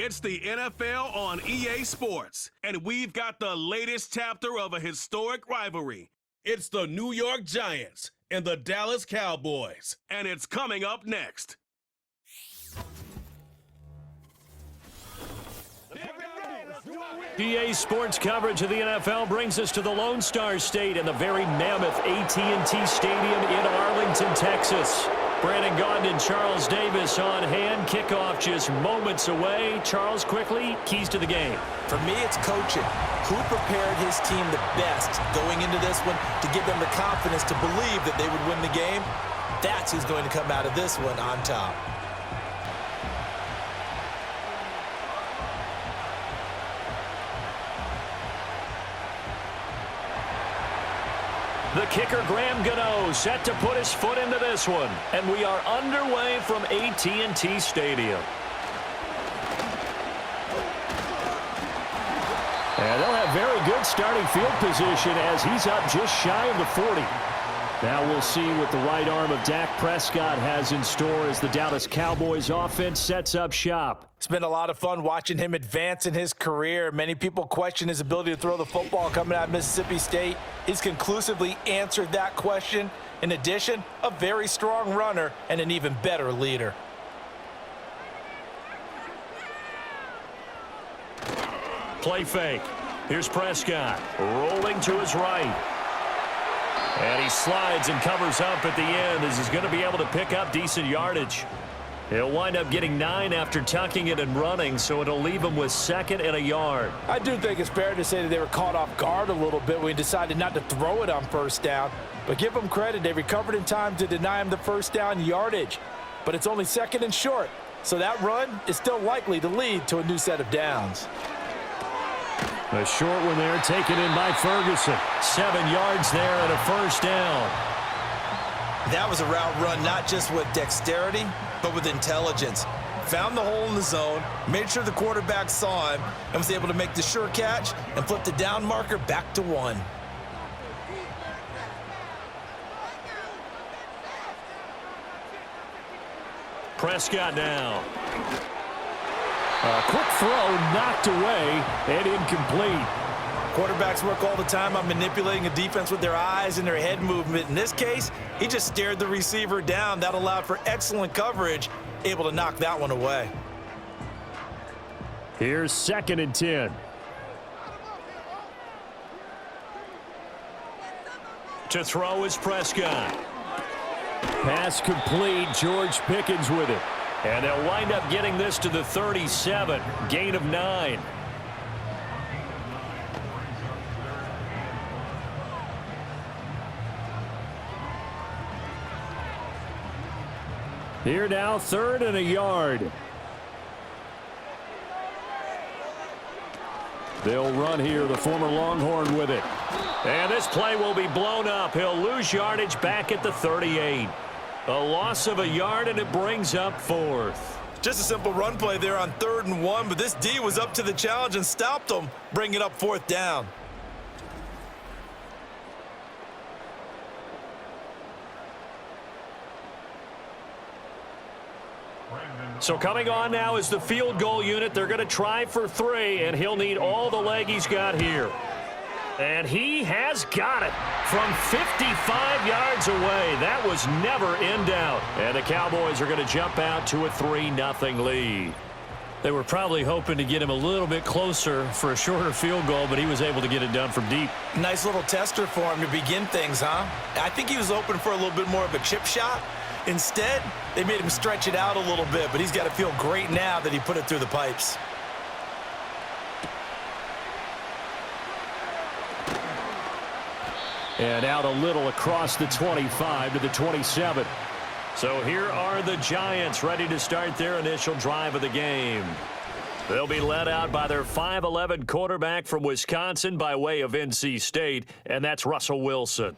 It's the NFL on EA Sports, and we've got the latest chapter of a historic rivalry. It's the New York Giants and the Dallas Cowboys, and it's coming up next. EA Sports coverage of the NFL brings us to the Lone Star State and the very mammoth AT&T Stadium in Arlington, Texas. Brandon Gaudin and Charles Davis on hand. Kickoff just moments away. Charles, quickly, keys to the game. For me, it's coaching. Who prepared his team the best going into this one to give them the confidence to believe that they would win the game? That's who's going to come out of this one on top. The kicker, Graham Gano, set to put his foot into this one. And we are underway from AT&T Stadium. And they'll have very good starting field position as he's up just shy of the 40. Now we'll see what the right arm of Dak Prescott has in store as the Dallas Cowboys offense sets up shop. It's been a lot of fun watching him advance in his career. Many people question his ability to throw the football coming out of Mississippi State. He's conclusively answered that question. In addition, a very strong runner and an even better leader. Play fake. Here's Prescott rolling to his right. And he slides and covers up at the end as he's going to be able to pick up decent yardage. He'll wind up getting 9 after tucking it and running, so it'll leave him with 2nd and a yard. I do think it's fair to say that they were caught off guard a little bit when he decided not to throw it on first down. But give them credit, they recovered in time to deny him the first down yardage. But it's only 2nd and short, so that run is still likely to lead to a new set of downs. A short one there taken in by Ferguson. 7 yards there and a first down. That was a route run not just with dexterity, but with intelligence. Found the hole in the zone, made sure the quarterback saw him, and was able to make the sure catch and flip the down marker back to 1. Prescott now. A quick throw knocked away and incomplete. Quarterbacks work all the time on manipulating a defense with their eyes and their head movement. In this case, he just stared the receiver down. That allowed for excellent coverage, able to knock that one away. Here's 2nd and 10. To throw is Prescott. Pass complete. George Pickens with it. And they'll wind up getting this to the 37. Gain of 9. Here now, 3rd and a yard. They'll run here, the former Longhorn with it. And this play will be blown up. He'll lose yardage back at the 38. A loss of a yard, and it brings up 4th. Just a simple run play there on 3rd and 1, but this D was up to the challenge and stopped them, bringing up 4th down. So coming on now is the field goal unit. They're going to try for 3, and he'll need all the leg he's got here. And he has got it from 55 yards away. That was never in doubt. And the Cowboys are going to jump out to a 3-0 lead. They were probably hoping to get him a little bit closer for a shorter field goal, but he was able to get it done from deep. Nice little tester for him to begin things, huh? I think he was open for a little bit more of a chip shot. Instead, they made him stretch it out a little bit, but he's got to feel great now that he put it through the pipes. And out a little across the 25 to the 27. So here are the Giants ready to start their initial drive of the game. They'll be led out by their 5'11" quarterback from Wisconsin by way of NC State, and that's Russell Wilson.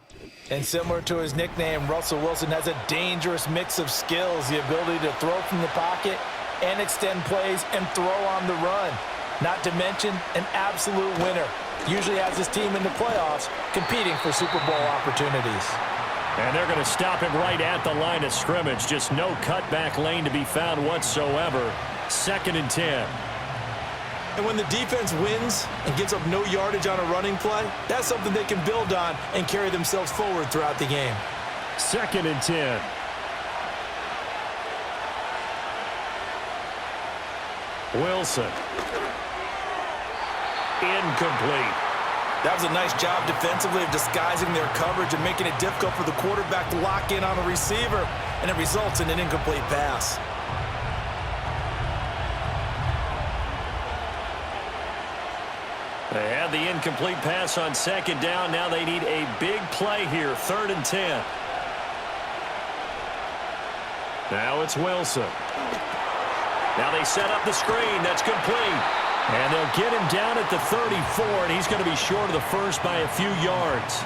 And similar to his nickname, Russell Wilson has a dangerous mix of skills, the ability to throw from the pocket and extend plays and throw on the run. Not to mention an absolute winner. Usually has his team in the playoffs competing for Super Bowl opportunities. And they're going to stop him right at the line of scrimmage. Just no cutback lane to be found whatsoever. 2nd and 10. And when the defense wins and gives up no yardage on a running play, that's something they can build on and carry themselves forward throughout the game. 2nd and 10. Wilson. Incomplete. That was a nice job defensively of disguising their coverage and making it difficult for the quarterback to lock in on a receiver, and it results in an incomplete pass. They had the incomplete pass on 2nd down. Now they need a big play here, 3rd and 10. Now it's Wilson. Now they set up the screen. That's complete. And they'll get him down at the 34, and he's going to be short of the first by a few yards.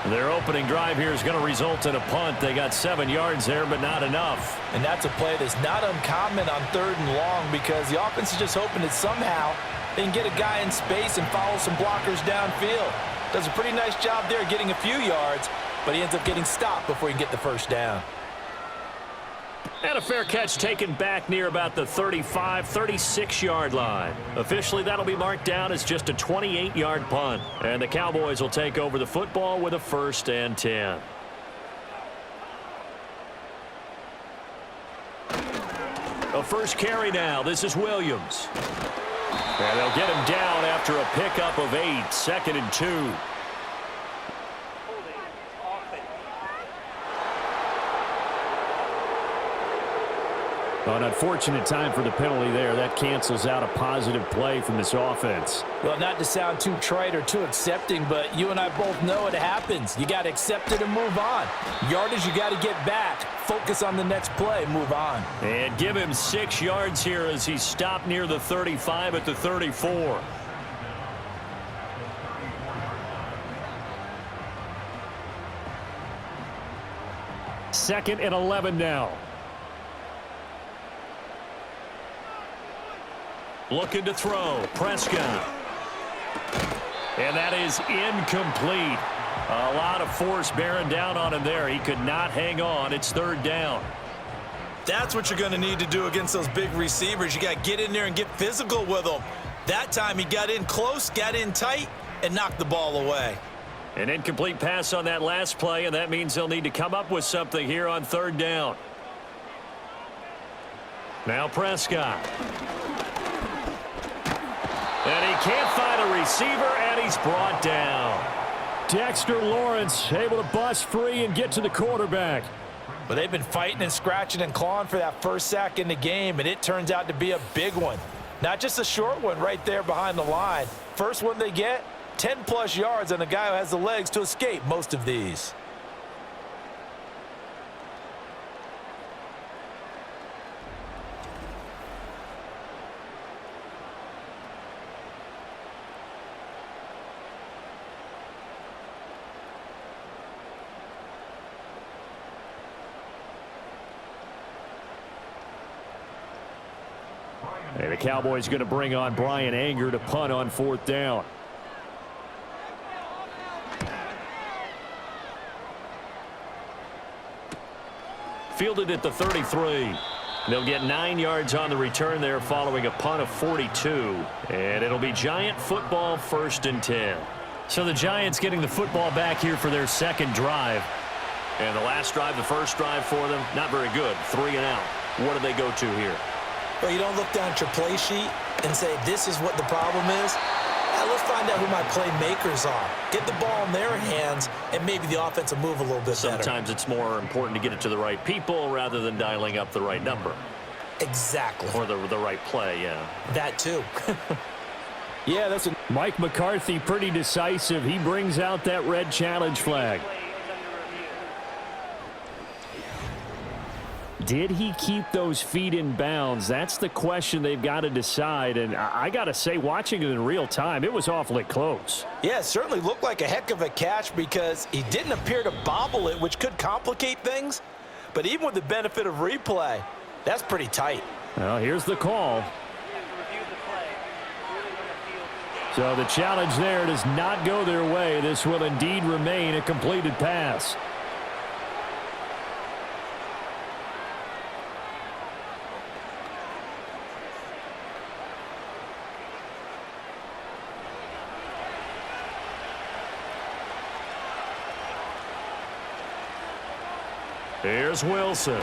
Their opening drive here is going to result in a punt. They got 7 yards there, but not enough. And that's a play that's not uncommon on 3rd and long because the offense is just hoping that somehow they can get a guy in space and follow some blockers downfield. Does a pretty nice job there getting a few yards, but he ends up getting stopped before he can get the first down. And a fair catch taken back near about the 35, 36-yard line. Officially, that'll be marked down as just a 28-yard punt. And the Cowboys will take over the football with a 1st and 10. A first carry now. This is Williams. And they'll get him down after a pickup of 8, 2nd and 2. An unfortunate time for the penalty there. That cancels out a positive play from this offense. Well, not to sound too trite or too accepting, but you and I both know it happens. You got to accept it and move on. Yardage, you got to get back. Focus on the next play. Move on. And give him 6 yards here as he stopped near the 35 at the 34. Second and 11 now. Looking to throw. Prescott. And that is incomplete. A lot of force bearing down on him there. He could not hang on. It's 3rd down. That's what you're going to need to do against those big receivers. You got to get in there and get physical with them. That time he got in close, got in tight, and knocked the ball away. An incomplete pass on that last play, and that means they'll need to come up with something here on 3rd down. Now Prescott. And he can't find a receiver, and he's brought down. Dexter Lawrence able to bust free and get to the quarterback. But they've been fighting and scratching and clawing for that first sack in the game, and it turns out to be a big one. Not just a short one right there behind the line. First one they get, 10-plus yards on the guy who has the legs to escape most of these. And the Cowboys going to bring on Brian Anger to punt on 4th down. Fielded at the 33. They'll get 9 yards on the return there following a punt of 42. And it'll be Giant football, 1st and 10. So the Giants getting the football back here for their 2nd drive. And the last drive, the first drive for them, not very good. 3 and out. What do they go to here? Well, you don't look down at your play sheet and say, this is what the problem is. Now, let's find out who my playmakers are. Get the ball in their hands, and maybe the offense will move a little bit better. Sometimes it's more important to get it to the right people rather than dialing up the right number. Exactly. Or the right play, yeah. That, too. Yeah, that's Mike McCarthy, pretty decisive. He brings out that red challenge flag. Did he keep those feet in bounds? That's the question they've got to decide. And I got to say, watching it in real time, it was awfully close. Yeah, it certainly looked like a heck of a catch because he didn't appear to bobble it, which could complicate things. But even with the benefit of replay, that's pretty tight. Well, here's the call. So the challenge there does not go their way. This will indeed remain a completed pass. Here's Wilson.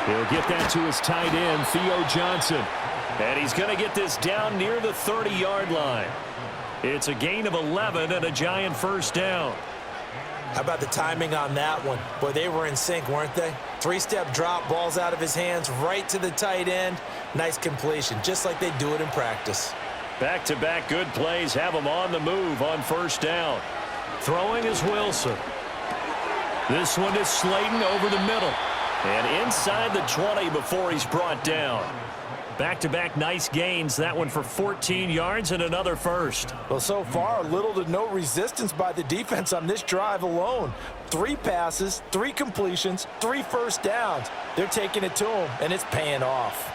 He'll get that to his tight end, Theo Johnson. And he's going to get this down near the 30-yard line. It's a gain of 11 and a Giant first down. How about the timing on that one? Boy, they were in sync, weren't they? Three-step drop, balls out of his hands, right to the tight end. Nice completion, just like they do it in practice. Back-to-back good plays have him on the move on first down. Throwing is Wilson. This one is Slayton over the middle. And inside the 20 before he's brought down. Back-to-back nice gains. That one for 14 yards and another first. Well, so far, little to no resistance by the defense on this drive alone. 3 passes, 3 completions, 3 first downs. They're taking it to him, and it's paying off.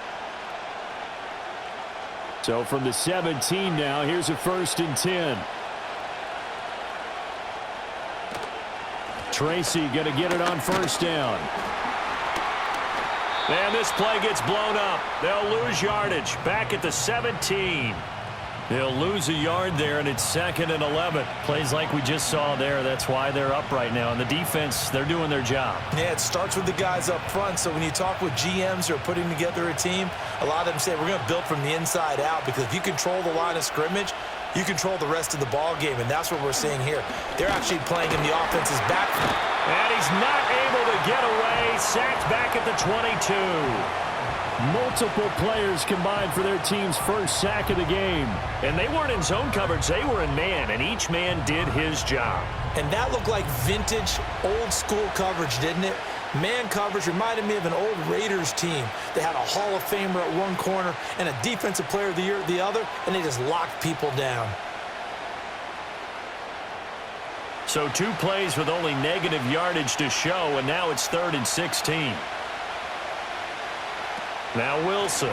So from the 17 now, here's a 1st and 10. Tracy going to get it on first down. And this play gets blown up. They'll lose yardage. Back at the 17. They'll lose a yard there, and it's 2nd and 11. Plays like we just saw there. That's why they're up right now. And the defense, they're doing their job. Yeah, it starts with the guys up front. So when you talk with GMs who are putting together a team, a lot of them say we're going to build from the inside out, because if you control the line of scrimmage, you control the rest of the ball game, and that's what we're seeing here. They're actually playing in the offense's back. And he's not able to get away. Sacked back at the 22. Multiple players combined for their team's first sack of the game. And they weren't in zone coverage. They were in man, and each man did his job. And that looked like vintage, old-school coverage, didn't it? Man coverage reminded me of an old Raiders team. They had a Hall of Famer at one corner and a Defensive Player of the Year at the other, and they just locked people down. So 2 plays with only negative yardage to show, and now it's 3rd and 16. Now Wilson.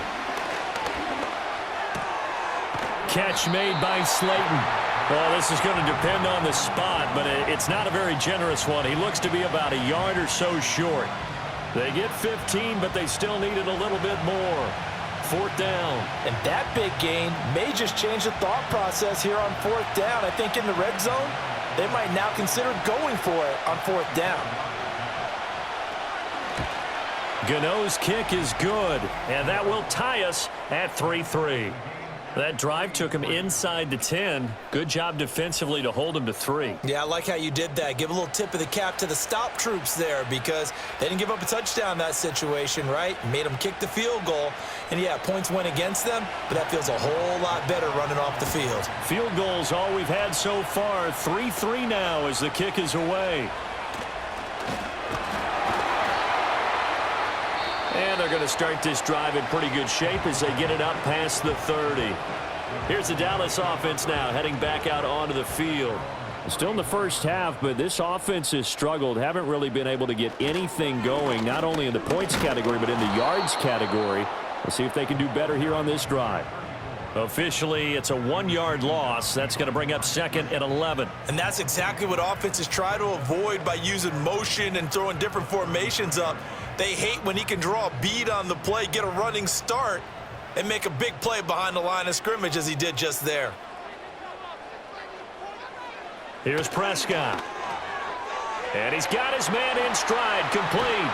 Catch made by Slayton. Well, this is going to depend on the spot, but it's not a very generous one. He looks to be about a yard or so short. They get 15, but they still needed a little bit more. 4th down. And that big gain may just change the thought process here on 4th down. I think in the red zone, they might now consider going for it on 4th down. Gano's kick is good, and that will tie us at 3-3. That drive took him inside the 10. Good job defensively to hold him to 3. Yeah, I like how you did that. Give a little tip of the cap to the stop troops there, because they didn't give up a touchdown in that situation, right? Made them kick the field goal. And, yeah, points went against them, but that feels a whole lot better running off the field. Field goals all we've had so far. 3-3 now as the kick is away. And they're going to start this drive in pretty good shape as they get it up past the 30. Here's the Dallas offense now heading back out onto the field. Still in the first half, but this offense has struggled. Haven't really been able to get anything going, not only in the points category, but in the yards category. We'll see if they can do better here on this drive. Officially, it's a 1-yard loss. That's going to bring up 2nd and 11. And that's exactly what offenses try to avoid by using motion and throwing different formations up. They hate when he can draw a bead on the play, get a running start, and make a big play behind the line of scrimmage as he did just there. Here's Prescott. And he's got his man in stride, complete.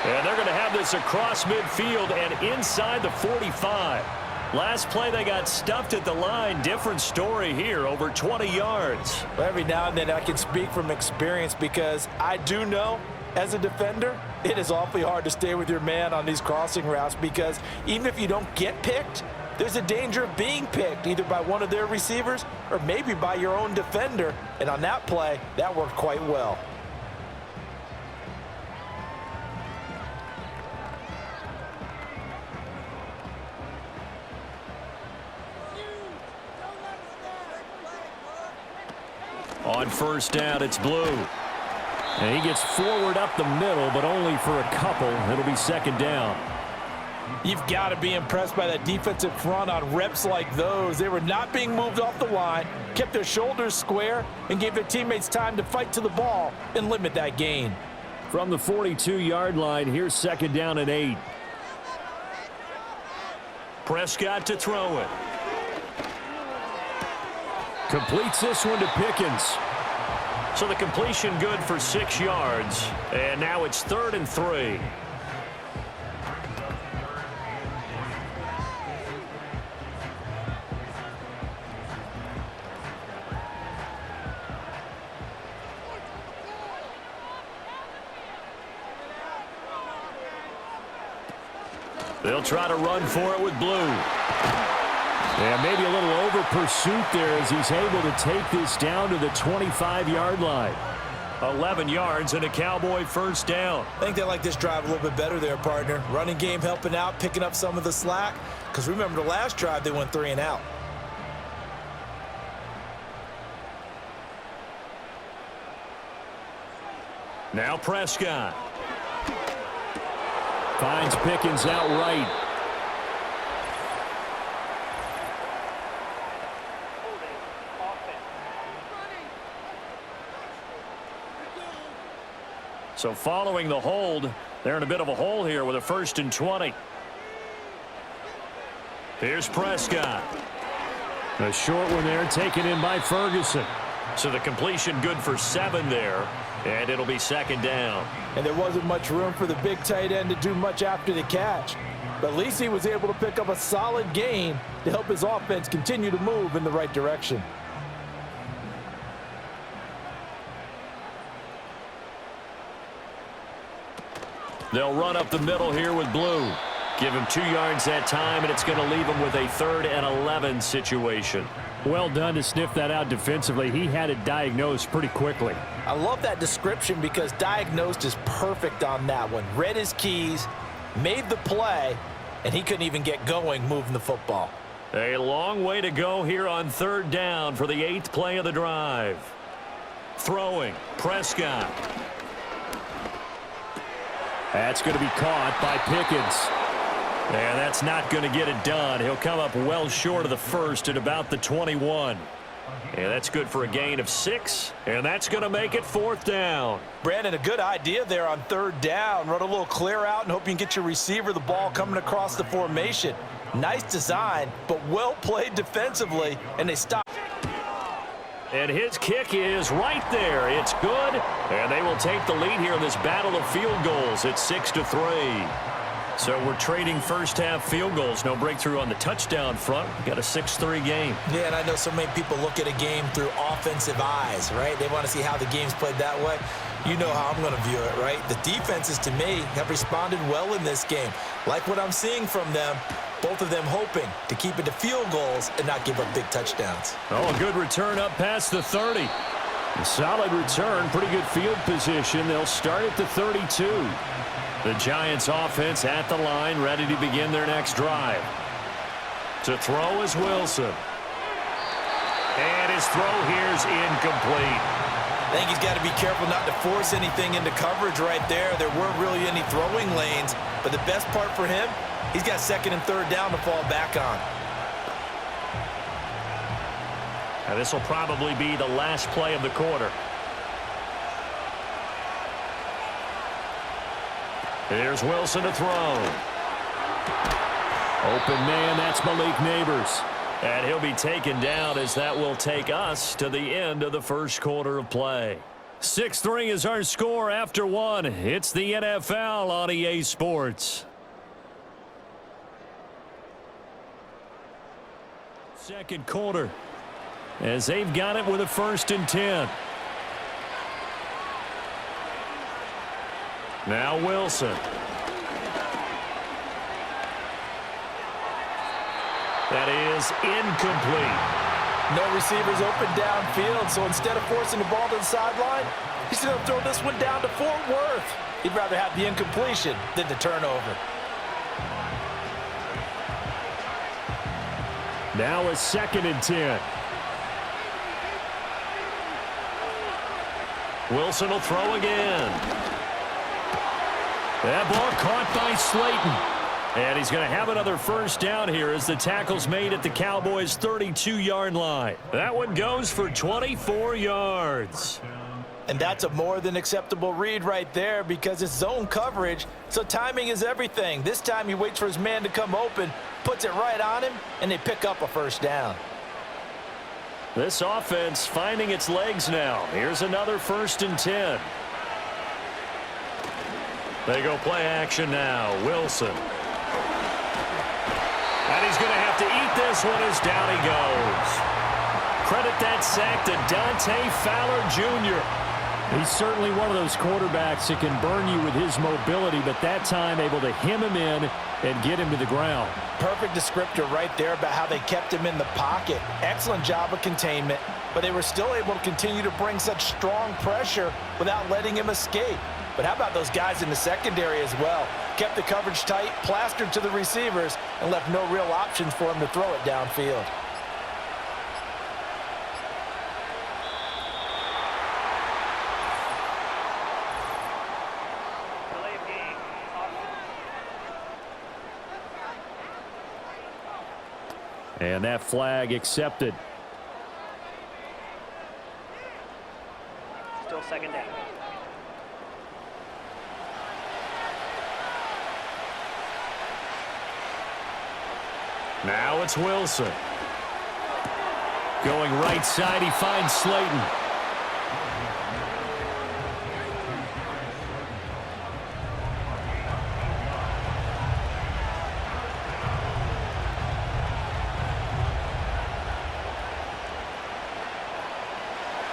And they're going to have this across midfield and inside the 45. Last play, they got stuffed at the line. Different story here, over 20 yards. Well, every now and then I can speak from experience, because I do know, as a defender, it is awfully hard to stay with your man on these crossing routes, because even if you don't get picked, there's a danger of being picked either by one of their receivers or maybe by your own defender. And on that play, that worked quite well. On first down, it's Blue. And he gets forward up the middle, but only for a couple. It'll be 2nd down. You've got to be impressed by that defensive front on reps like those. They were not being moved off the line, kept their shoulders square, and gave their teammates time to fight to the ball and limit that gain. From the 42-yard line, here's 2nd down and 8. Prescott to throw it. Completes this one to Pickens. So the completion good for 6 yards. And now it's 3rd and 3. They'll try to run for it with Blue. And maybe a little over pursuit there as he's able to take this down to the 25-yard line. 11 yards and a Cowboy first down. I think they like this drive a little bit better there, partner. Running game helping out, picking up some of the slack. Because remember, the last drive, they went 3 and out. Now Prescott. Finds Pickens out right. So following the hold, they're in a bit of a hole here with a 1st and 20. Here's Prescott. A short one there taken in by Ferguson. So the completion good for 7 there, and it'll be 2nd down. And there wasn't much room for the big tight end to do much after the catch. But at least he was able to pick up a solid gain to help his offense continue to move in the right direction. They'll run up the middle here with Blue. Give him 2 yards that time, and it's going to leave him with a 3rd and 11 situation. Well done to sniff that out defensively. He had it diagnosed pretty quickly. I love that description because diagnosed is perfect on that one. Read his keys, made the play, and he couldn't even get going moving the football. A long way to go here on 3rd down for the 8th play of the drive. Throwing, Prescott. That's going to be caught by Pickens. And that's not going to get it done. He'll come up well short of the 1st at about the 21. And that's good for a gain of 6. And that's going to make it 4th down. Brandon, a good idea there on 3rd down. Run a little clear out and hope you can get your receiver the ball coming across the formation. Nice design, but well played defensively, and they stop. And his kick is right there. It's good. And they will take the lead here in this battle of field goals. It's 6-3. So we're trading first-half field goals. No breakthrough on the touchdown front. We've got a 6-3 game. Yeah, and I know so many people look at a game through offensive eyes, right? They want to see how the game's played that way. You know how I'm going to view it, right? The defenses, to me, have responded well in this game. Like what I'm seeing from them, both of them hoping to keep it to field goals and not give up big touchdowns. Oh, a good return up past the 30. A solid return, pretty good field position. They'll start at the 32. The Giants offense at the line, ready to begin their next drive. To throw is Wilson. And his throw here's incomplete. I think he's got to be careful not to force anything into coverage right there. There weren't really any throwing lanes, but the best part for him, he's got 2nd and 3rd down to fall back on. Now this will probably be the last play of the quarter. Here's Wilson to throw. Open man, that's Malik Neighbors. And he'll be taken down as that will take us to the end of the first quarter of play. 6-3 is our score after 1. It's the NFL on EA Sports. Second quarter as they've got it with a 1st and 10. Now Wilson. That is incomplete. No receivers open downfield, so instead of forcing the ball to the sideline, he's going to throw this one down to Fort Worth. He'd rather have the incompletion than the turnover. Now a 2nd and 10. Wilson will throw again. That ball caught by Slayton. And he's going to have another 1st down here as the tackle's made at the Cowboys' 32-yard line. That one goes for 24 yards. And that's a more than acceptable read right there because it's zone coverage, so timing is everything. This time he waits for his man to come open, puts it right on him, and they pick up a 1st down. This offense finding its legs now. Here's another 1st and 10. They go play action now. Wilson. And he's going to have to eat this one as down he goes. Credit that sack to Dante Fowler Jr. He's certainly one of those quarterbacks that can burn you with his mobility, but that time able to hem him in and get him to the ground. Perfect descriptor right there about how they kept him in the pocket. Excellent job of containment, but they were still able to continue to bring such strong pressure without letting him escape. But how about those guys in the secondary as well? Kept the coverage tight, plastered to the receivers, and left no real options for him to throw it downfield. And that flag accepted. Still 2nd down. Now it's Wilson. Going right side, he finds Slayton.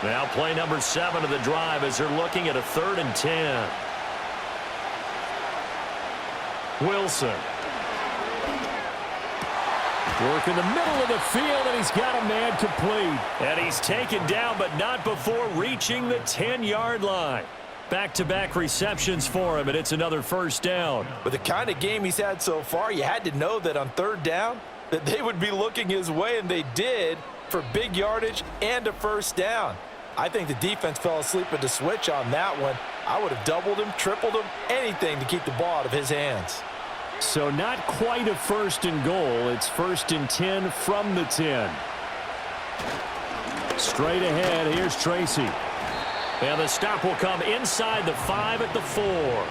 Now play number 7 of the drive as they're looking at a 3rd and 10. Wilson. Work in the middle of the field, and he's got a man complete. And he's taken down, but not before reaching the 10-yard line. Back-to-back receptions for him, and it's another 1st down. With the kind of game he's had so far, you had to know that on 3rd down, that they would be looking his way, and they did, for big yardage and a 1st down. I think the defense fell asleep at the switch on that one. I would have doubled him, tripled him, anything to keep the ball out of his hands. So not quite a 1st and goal. It's 1st and 10 from the 10. Straight ahead, here's Tracy. And the stop will come inside the 5 at the 4.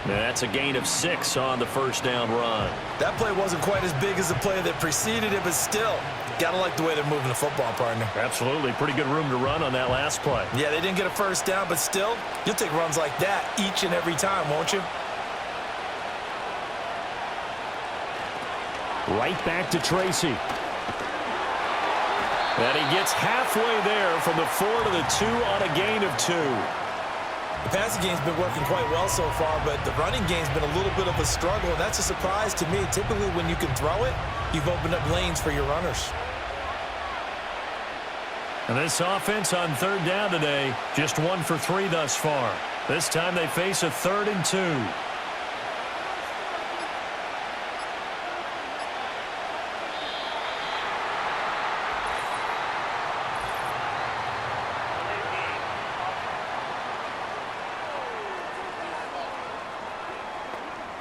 That's a gain of 6 on the 1st down run. That play wasn't quite as big as the play that preceded it, but still, got to like the way they're moving the football, partner. Absolutely. Pretty good room to run on that last play. Yeah, they didn't get a 1st down, but still, you'll take runs like that each and every time, won't you? Right back to Tracy. And he gets halfway there from the 4 to the 2 on a gain of 2. The passing game's been working quite well so far, but the running game's been a little bit of a struggle, and that's a surprise to me. Typically, when you can throw it, you've opened up lanes for your runners. And this offense on 3rd down today, just 1 for 3 thus far. This time they face a 3rd and 2.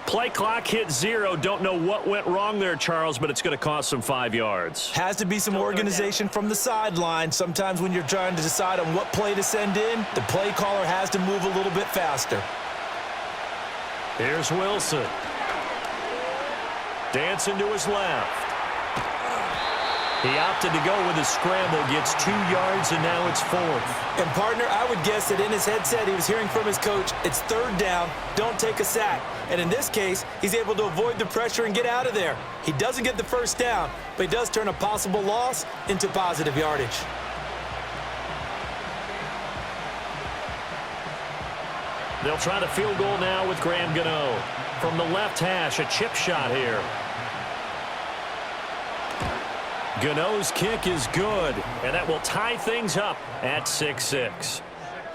Play clock hit 0. Don't know what went wrong there, Charles, but it's going to cost them 5 yards. Has to be some organization from the sideline. Sometimes when you're trying to decide on what play to send in, the play caller has to move a little bit faster. Here's Wilson. Dancing to his left. He opted to go with a scramble, gets 2 yards, and now it's 4th. And, partner, I would guess that in his headset he was hearing from his coach, it's 3rd down, don't take a sack. And in this case, he's able to avoid the pressure and get out of there. He doesn't get the 1st down, but he does turn a possible loss into positive yardage. They'll try the field goal now with Graham Gano. From the left hash, a chip shot here. Gano's kick is good, and that will tie things up at 6-6.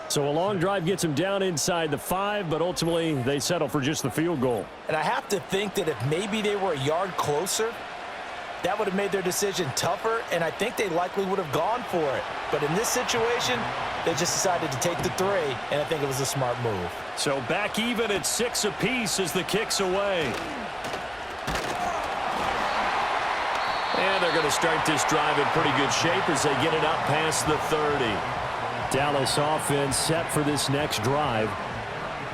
So a long drive gets him down inside the 5, but ultimately they settle for just the field goal. And I have to think that if maybe they were a yard closer, that would have made their decision tougher, and I think they likely would have gone for it. But in this situation, they just decided to take the 3, and I think it was a smart move. So back even at 6 apiece as the kick's away. And they're going to start this drive in pretty good shape as they get it up past the 30. Dallas offense set for this next drive.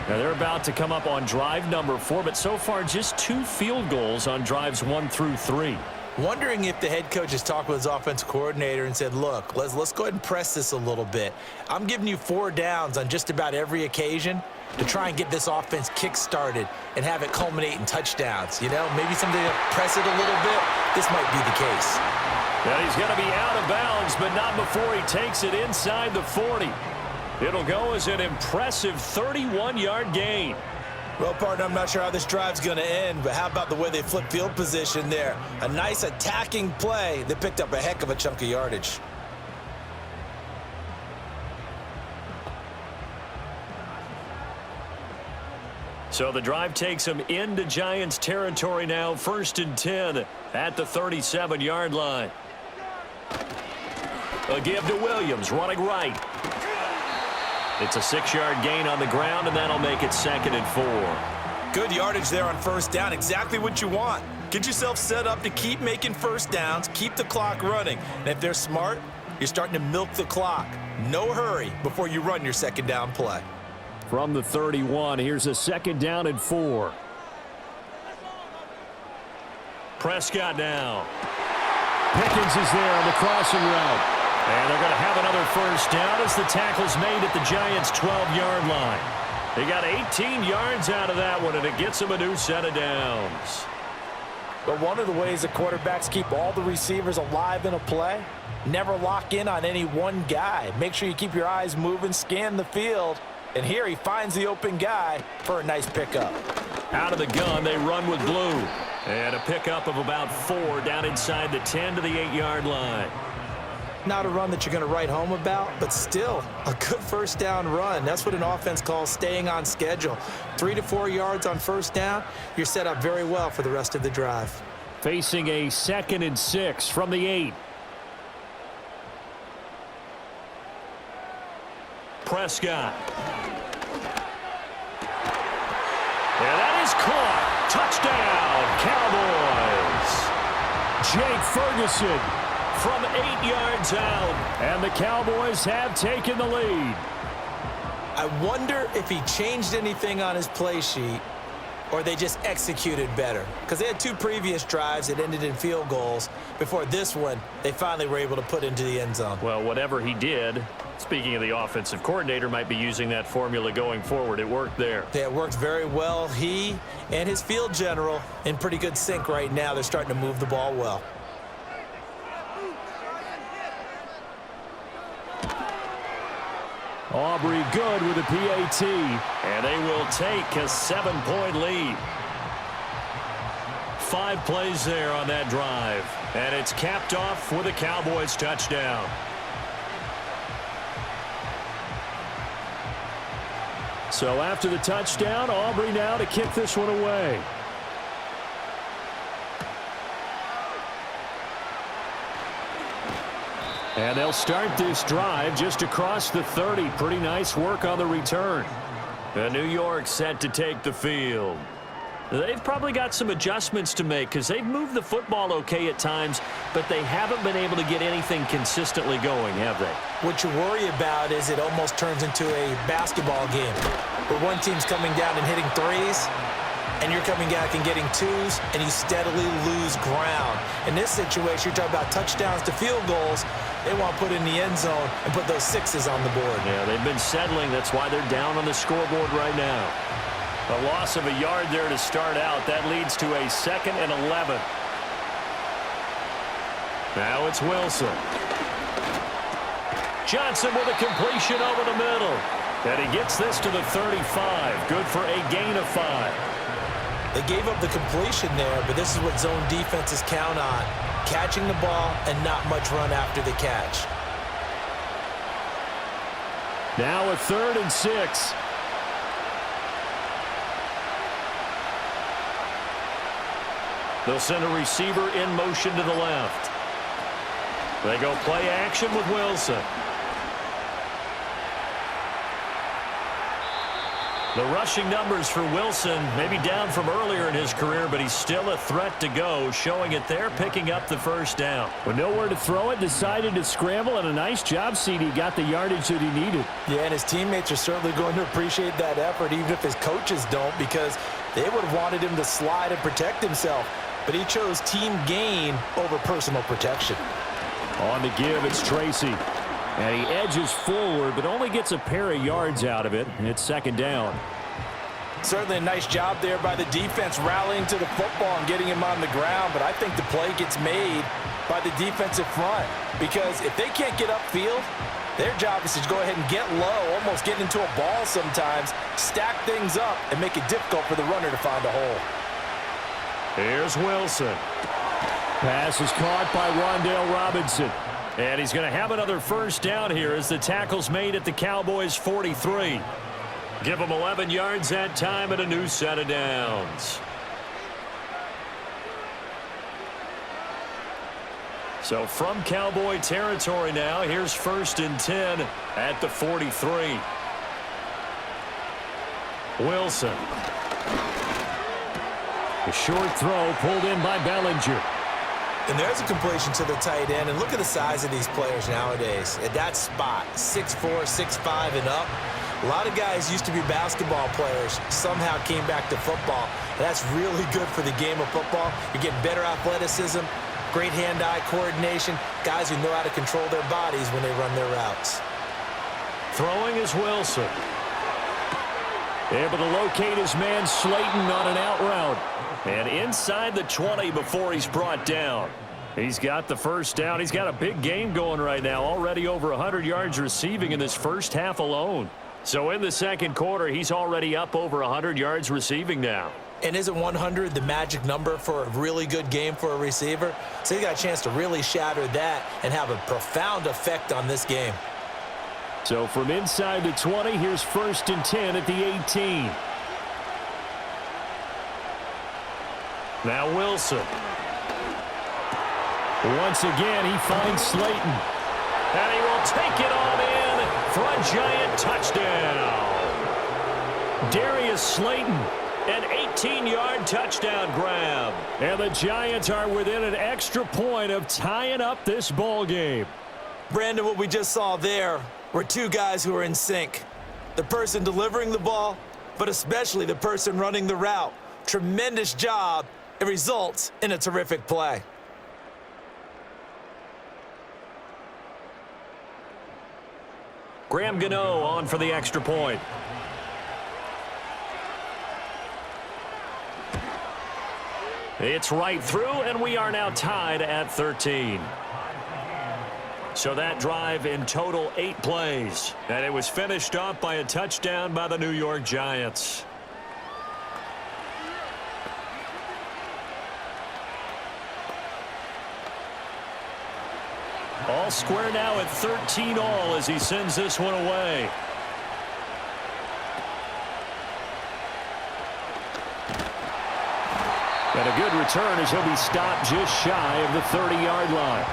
Now they're about to come up on drive number 4, but so far just 2 field goals on drives 1 through 3. Wondering if the head coach has talked with his offensive coordinator and said, look, let's go ahead and press this a little bit. I'm giving you 4 downs on just about every occasion to try and get this offense kick-started and have it culminate in touchdowns. You know, maybe something to press it a little bit. This might be the case. Well, he's going to be out of bounds, but not before he takes it inside the 40. It'll go as an impressive 31-yard gain. Well, partner, I'm not sure how this drive's going to end, but how about the way they flip field position there? A nice attacking play that picked up a heck of a chunk of yardage. So the drive takes him into Giants territory now, 1st and 10 at the 37-yard line. A give to Williams, running right. It's a 6-yard gain on the ground, and that'll make it 2nd and 4. Good yardage there on 1st down, exactly what you want. Get yourself set up to keep making 1st downs, keep the clock running. And if they're smart, you're starting to milk the clock. No hurry before you run your 2nd down play. From the 31, here's a 2nd down and 4. Prescott now. Pickens is there on the crossing route. And they're going to have another 1st down as the tackle's made at the Giants' 12-yard line. They got 18 yards out of that one, and it gets them a new set of downs. But one of the ways the quarterbacks keep all the receivers alive in a play, never lock in on any one guy. Make sure you keep your eyes moving, scan the field, and here he finds the open guy for a nice pickup. Out of the gun, they run with blue. And a pickup of about 4 down inside the 10 to the 8-yard line. Not a run that you're going to write home about, but still a good 1st down run. That's what an offense calls staying on schedule. 3 to 4 yards on 1st down, you're set up very well for the rest of the drive. Facing a 2nd and 6 from the 8. Prescott. And that is caught. Touchdown, Cowboys. Jake Ferguson from 8 yards out. And the Cowboys have taken the lead. I wonder if he changed anything on his play sheet or they just executed better. Because they had 2 previous drives that ended in field goals. Before this one, they finally were able to put into the end zone. Well, whatever he did, speaking of the offensive coordinator, might be using that formula going forward. It worked there. Yeah, it worked very well. He and his field general in pretty good sync right now. They're starting to move the ball well. Aubrey good with a PAT. And they will take a 7-point lead. 5 plays there on that drive. And it's capped off with a Cowboys touchdown. So after the touchdown, Aubrey now to kick this one away. And they'll start this drive just across the 30. Pretty nice work on the return. And New York set to take the field. They've probably got some adjustments to make because they've moved the football okay at times, but they haven't been able to get anything consistently going, have they? What you worry about is it almost turns into a basketball game where one team's coming down and hitting 3s, and you're coming back and getting 2s, and you steadily lose ground. In this situation, you're talking about touchdowns to field goals. They want to put in the end zone and put those 6s on the board. Yeah, they've been settling. That's why they're down on the scoreboard right now. A loss of a yard there to start out. That leads to a 2nd and 11. Now it's Wilson. Johnson with a completion over the middle. And he gets this to the 35. Good for a gain of 5. They gave up the completion there, but this is what zone defenses count on. Catching the ball and not much run after the catch. Now a 3rd and 6. They'll send a receiver in motion to the left. They go play action with Wilson. The rushing numbers for Wilson maybe down from earlier in his career, but he's still a threat to go, showing it there, picking up the 1st down. With nowhere to throw it, decided to scramble, and a nice job, CD. Got the yardage that he needed. Yeah, and his teammates are certainly going to appreciate that effort, even if his coaches don't, because they would have wanted him to slide and protect himself. but he chose team gain over personal protection. On the give, it's Tracy. And he edges forward, but only gets a pair of yards out of it. It's second down. Certainly a nice job there by the defense rallying to the football and getting him on the ground, but I think the play gets made by the defensive front because if they can't get upfield, their job is to go ahead and get low, almost get into a ball sometimes, stack things up, and make it difficult for the runner to find a hole. Here's Wilson. Pass is caught by Rondale Robinson. And he's going to have another first down here as the tackle's made at the Cowboys' 43. Give him 11 yards that time and a new set of downs. So from Cowboy territory now, here's 1st and 10 at the 43. Wilson. A short throw pulled in by Bellinger. And there's a completion to the tight end. And look at the size of these players nowadays. At that spot, 6'4", 6'5", and up. A lot of guys used to be basketball players, somehow came back to football. And that's really good for the game of football. You're getting better athleticism, great hand-eye coordination, guys who know how to control their bodies when they run their routes. Throwing is Wilson. Able to locate his man Slayton on an out route. And inside the 20 before he's brought down. He's got the first down. He's got a big game going right now. Already over 100 yards receiving in this first half alone. So in the second quarter, he's already up over 100 yards receiving now. And isn't 100 the magic number for a really good game for a receiver? So he got a chance to really shatter that and have a profound effect on this game. So from inside the 20, here's 1st and 10 at the 18. Now Wilson. Once again, he finds Slayton. And he will take it on in for a Giant touchdown. Darius Slayton, an 18-yard touchdown grab. And the Giants are within an extra point of tying up this ball game. Brandon, what we just saw there were two guys who are in sync. The person delivering the ball, but especially the person running the route. Tremendous job. It results in a terrific play. Graham Gano on for the extra point. It's right through, and we are now tied at 13. So that drive in total 8 plays. And it was finished off by a touchdown by the New York Giants. All square now at 13 all as he sends this one away. And a good return as he'll be stopped just shy of the 30-yard line.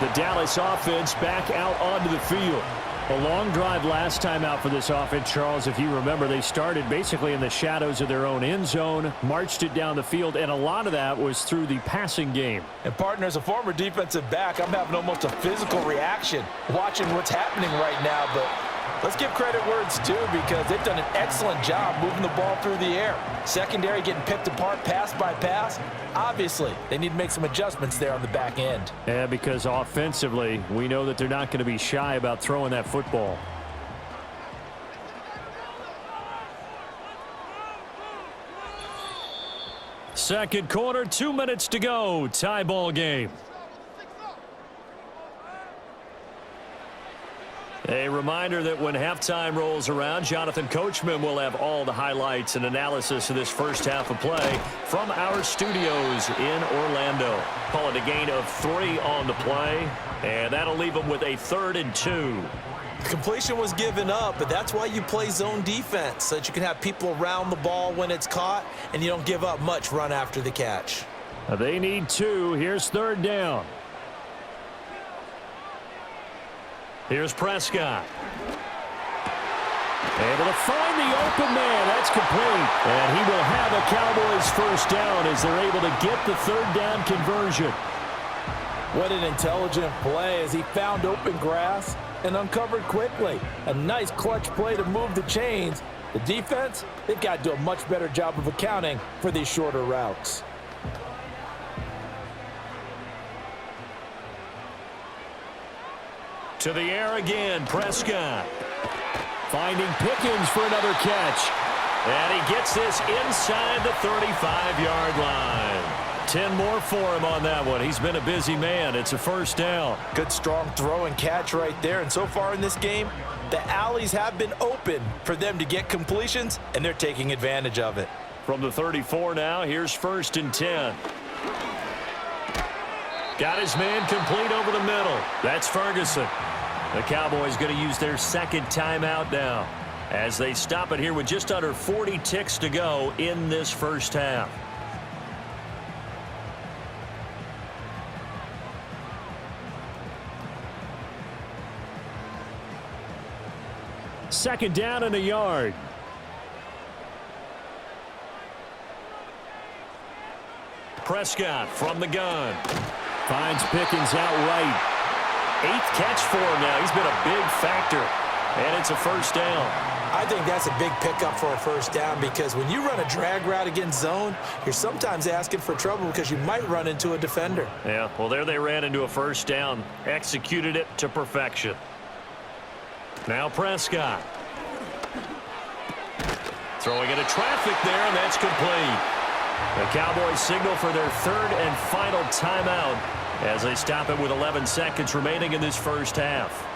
The Dallas offense back out onto the field. A long drive last time out for this offense, Charles. If you remember, they started basically in the shadows of their own end zone, marched it down the field, and a lot of that was through the passing game. And partner, as a former defensive back, I'm having almost a physical reaction watching what's happening right now. But let's give credit where it's due because they've done an excellent job moving the ball through the air. Secondary getting picked apart pass by pass. Obviously, they need to make some adjustments there on the back end. Yeah, because offensively, we know that they're not going to be shy about throwing that football. Second quarter, 2 minutes to go. Tie ball game. A reminder that when halftime rolls around, Jonathan Coachman will have all the highlights and analysis of this first half of play from our studios in Orlando. Call it a gain of 3 on the play, and that'll leave them with a 3rd and 2. Completion was given up, but that's why you play zone defense, so that you can have people around the ball when it's caught, and you don't give up much run after the catch. They need 2. Here's 3rd down. Here's Prescott. Able to find the open man. That's complete. And he will have a Cowboys first down as they're able to get the 3rd down conversion. What an intelligent play as he found open grass and uncovered quickly. A nice clutch play to move the chains. The defense, they've got to do a much better job of accounting for these shorter routes. To the air again, Prescott. Finding Pickens for another catch. And he gets this inside the 35-yard line. 10 more for him on that one. He's been a busy man. It's a first down. Good, strong throw and catch right there. And so far in this game, the alleys have been open for them to get completions, and they're taking advantage of it. From the 34 now, here's 1st and 10. Got his man complete over the middle. That's Ferguson. The Cowboys going to use their second timeout now as they stop it here with just under 40 ticks to go in this first half. Second down and a yard. Prescott from the gun. Finds Pickens out right. 8th catch for him now. He's been a big factor. And it's a first down. I think that's a big pickup for a first down because when you run a drag route against zone, you're sometimes asking for trouble because you might run into a defender. Yeah, well, there they ran into a first down. Executed it to perfection. Now Prescott. Throwing into traffic there, and that's complete. The Cowboys signal for their 3rd and final timeout as they stop it with 11 seconds remaining in this first half.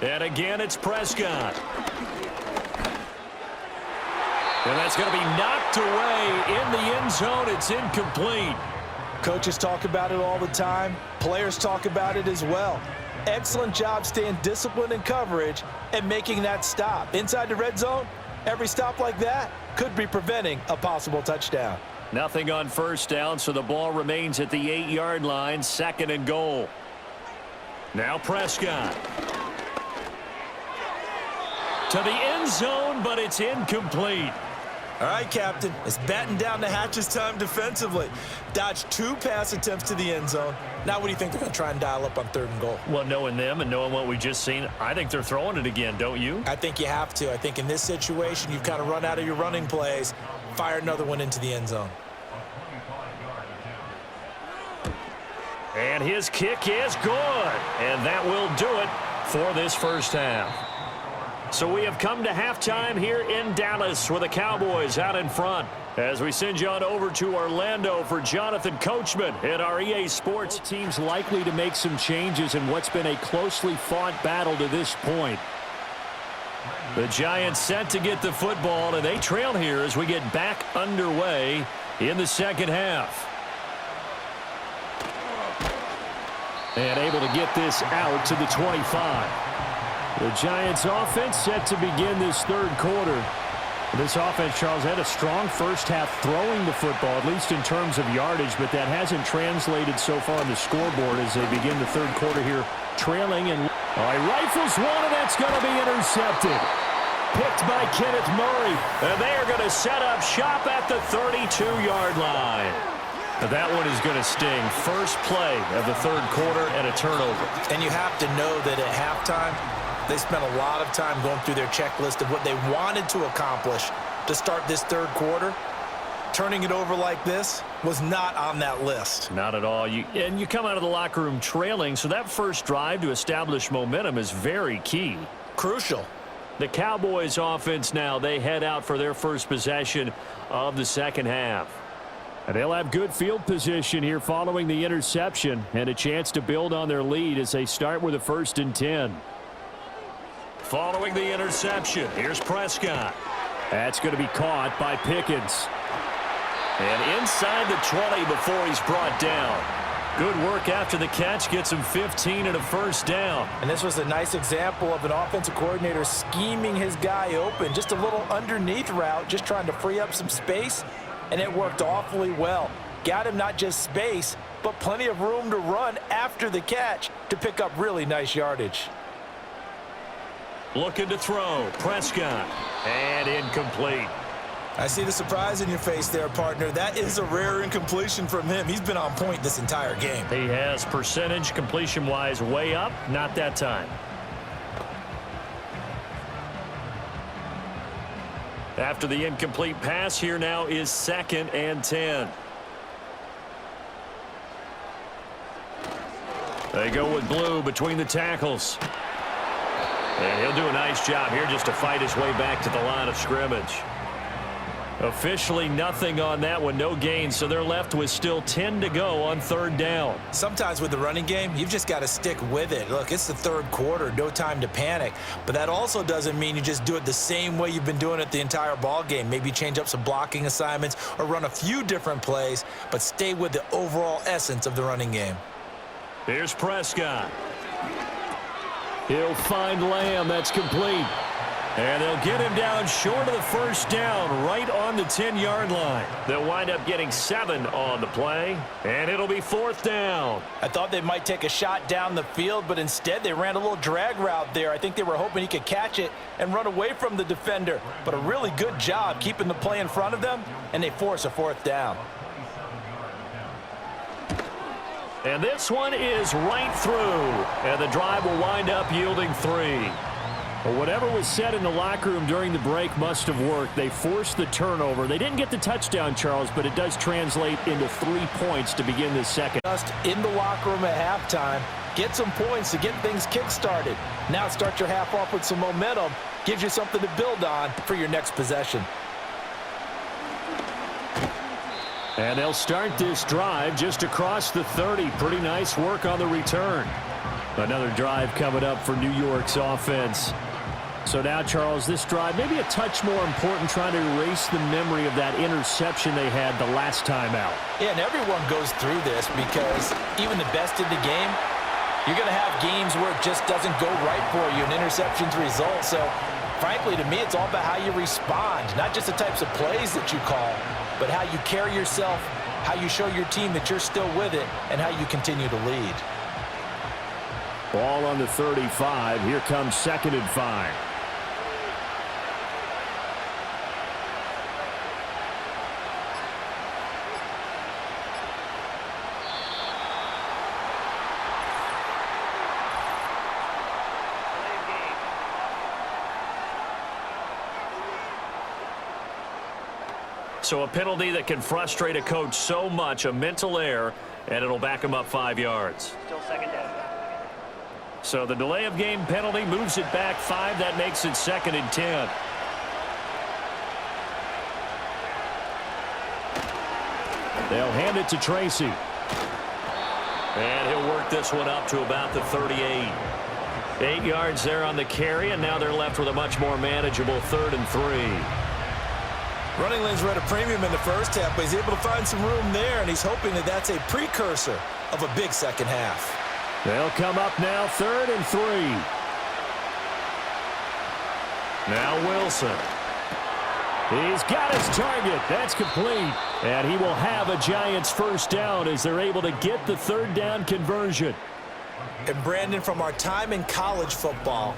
And again, it's Prescott. And that's going to be knocked away in the end zone. It's incomplete. Coaches talk about it all the time. Players talk about it as well. Excellent job staying disciplined in coverage and making that stop. Inside the red zone, every stop like that could be preventing a possible touchdown. Nothing on first down, so the ball remains at the 8-yard line, 2nd and goal. Now Prescott. To the end zone, but it's incomplete. All right, Captain. It's batten down the hatches time defensively. Dodged 2 pass attempts to the end zone. Now what do you think they're going to try and dial up on 3rd and goal? Well, knowing them and knowing what we just seen, I think they're throwing it again, don't you? I think you have to. I think in this situation, you've kind of run out of your running plays. Fire another one into the end zone. And his kick is good. And that will do it for this first half. So we have come to halftime here in Dallas with the Cowboys out in front as we send you on over to Orlando for Jonathan Coachman at our EA Sports. Both teams likely to make some changes in what's been a closely fought battle to this point. The Giants set to get the football, and they trail here as we get back underway in the second half. And able to get this out to the 25. The Giants offense set to begin this 3rd quarter. This offense, Charles, had a strong first half throwing the football, at least in terms of yardage, but that hasn't translated so far on the scoreboard as they begin the 3rd quarter here trailing. And rifles one, and that's going to be intercepted. Picked by Kenneth Murray. And they are going to set up shop at the 32-yard line. That one is going to sting. First play of the 3rd quarter and a turnover. And you have to know that at halftime, they spent a lot of time going through their checklist of what they wanted to accomplish to start this 3rd quarter. Turning it over like this was not on that list. Not at all. And you come out of the locker room trailing, so that first drive to establish momentum is very key. Crucial. The Cowboys offense now, they head out for their first possession of the second half. And they'll have good field position here following the interception and a chance to build on their lead as they start with a 1st and 10. Following the interception, here's Prescott. That's going to be caught by Pickens. And inside the 20 before he's brought down. Good work after the catch, gets him 15 and a first down. And this was a nice example of an offensive coordinator scheming his guy open. Just a little underneath route, just trying to free up some space, and it worked awfully well. Got him not just space, but plenty of room to run after the catch to pick up really nice yardage. Looking to throw, Prescott, and incomplete. I see the surprise in your face there, partner. That is a rare incompletion from him. He's been on point this entire game. He has percentage completion-wise way up, not that time. After the incomplete pass, here now is 2nd and 10. They go with blue between the tackles. And he'll do a nice job here just to fight his way back to the line of scrimmage. Officially nothing on that one, no gain, so they're left with still 10 to go on 3rd down. Sometimes with the running game, you've just got to stick with it. Look, it's the 3rd quarter, no time to panic. But that also doesn't mean you just do it the same way you've been doing it the entire ball game. Maybe change up some blocking assignments or run a few different plays, but stay with the overall essence of the running game. Here's Prescott. He'll find Lamb. That's complete. And they'll get him down short of the 1st down, right on the 10-yard line. They'll wind up getting 7 on the play, and it'll be 4th down. I thought they might take a shot down the field, but instead they ran a little drag route there. I think they were hoping he could catch it and run away from the defender. But a really good job keeping the play in front of them, and they force a 4th down. And this one is right through, and the drive will wind up yielding 3. Well, whatever was said in the locker room during the break must have worked. They forced the turnover. They didn't get the touchdown, Charles, but it does translate into 3 points to begin this second. Just in the locker room at halftime, get some points to get things kick-started. Now start your half off with some momentum. Gives you something to build on for your next possession. And they'll start this drive just across the 30. Pretty nice work on the return. Another drive coming up for New York's offense. So now, Charles, this drive maybe a touch more important, trying to erase the memory of that interception they had the last time out. Yeah, and everyone goes through this because even the best in the game, you're going to have games where it just doesn't go right for you and interceptions result. So, frankly, to me, it's all about how you respond, not just the types of plays that you call, but how you carry yourself, how you show your team that you're still with it, and how you continue to lead. Ball on the 35. Here comes 2nd and 5. So a penalty that can frustrate a coach so much, a mental error, and it'll back him up 5 yards. Still 2nd down. So the delay of game penalty moves it back 5. That makes it 2nd and 10. They'll hand it to Tracy. And he'll work this one up to about the 38. 8 yards there on the carry, and now they're left with a much more manageable 3rd and 3. Running lanes were at a premium in the first half, but he's able to find some room there, and he's hoping that that's a precursor of a big second half. They'll come up now 3rd and 3. Now Wilson. He's got his target. That's complete. And he will have a Giants 1st down as they're able to get the 3rd down conversion. And Brandon, from our time in college football,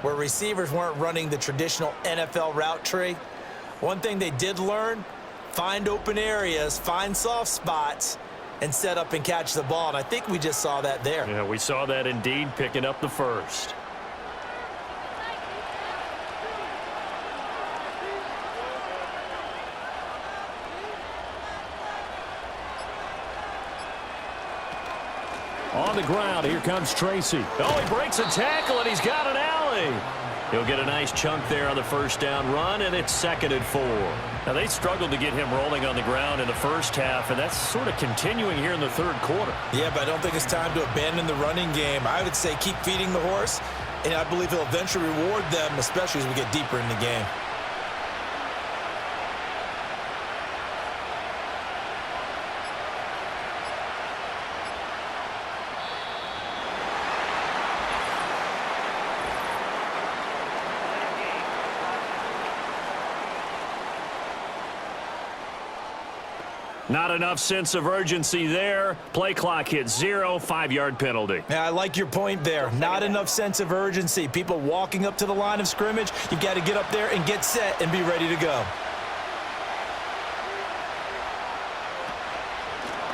where receivers weren't running the traditional NFL route tree, one thing they did learn, find open areas, find soft spots, and set up and catch the ball. And I think we just saw that there. Yeah, we saw that indeed, picking up the 1st. On the ground, here comes Tracy. Oh, he breaks a tackle, and he's got an alley. He'll get a nice chunk there on the 1st down run, and it's 2nd and 4. Now, they struggled to get him rolling on the ground in the first half, and that's sort of continuing here in the 3rd quarter. Yeah, but I don't think it's time to abandon the running game. I would say keep feeding the horse, and I believe he'll eventually reward them, especially as we get deeper in the game. Not enough sense of urgency there. Play clock hits 0, 5-yard penalty. Yeah, I like your point there. Not enough sense of urgency. People walking up to the line of scrimmage, you've got to get up there and get set and be ready to go.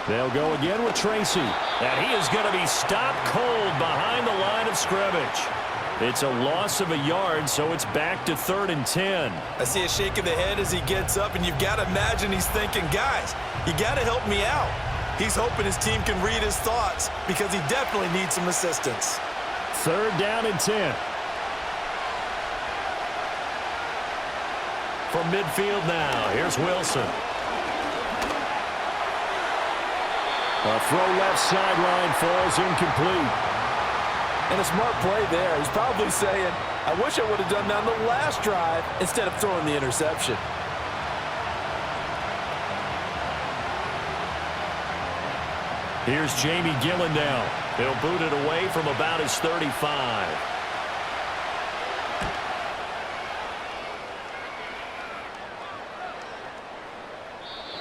They'll go again with Tracy. And he is going to be stopped cold behind the line of scrimmage. It's a loss of a yard, so it's back to 3rd and 10. I see a shake of the head as he gets up, and you've got to imagine he's thinking, guys, you got to help me out. He's hoping his team can read his thoughts because he definitely needs some assistance. 3rd down and 10. From midfield now, here's Wilson. A throw left sideline falls incomplete. And a smart play there. He's probably saying, I wish I would have done that on the last drive instead of throwing the interception. Here's Jamie Gillen now. He'll boot it away from about his 35.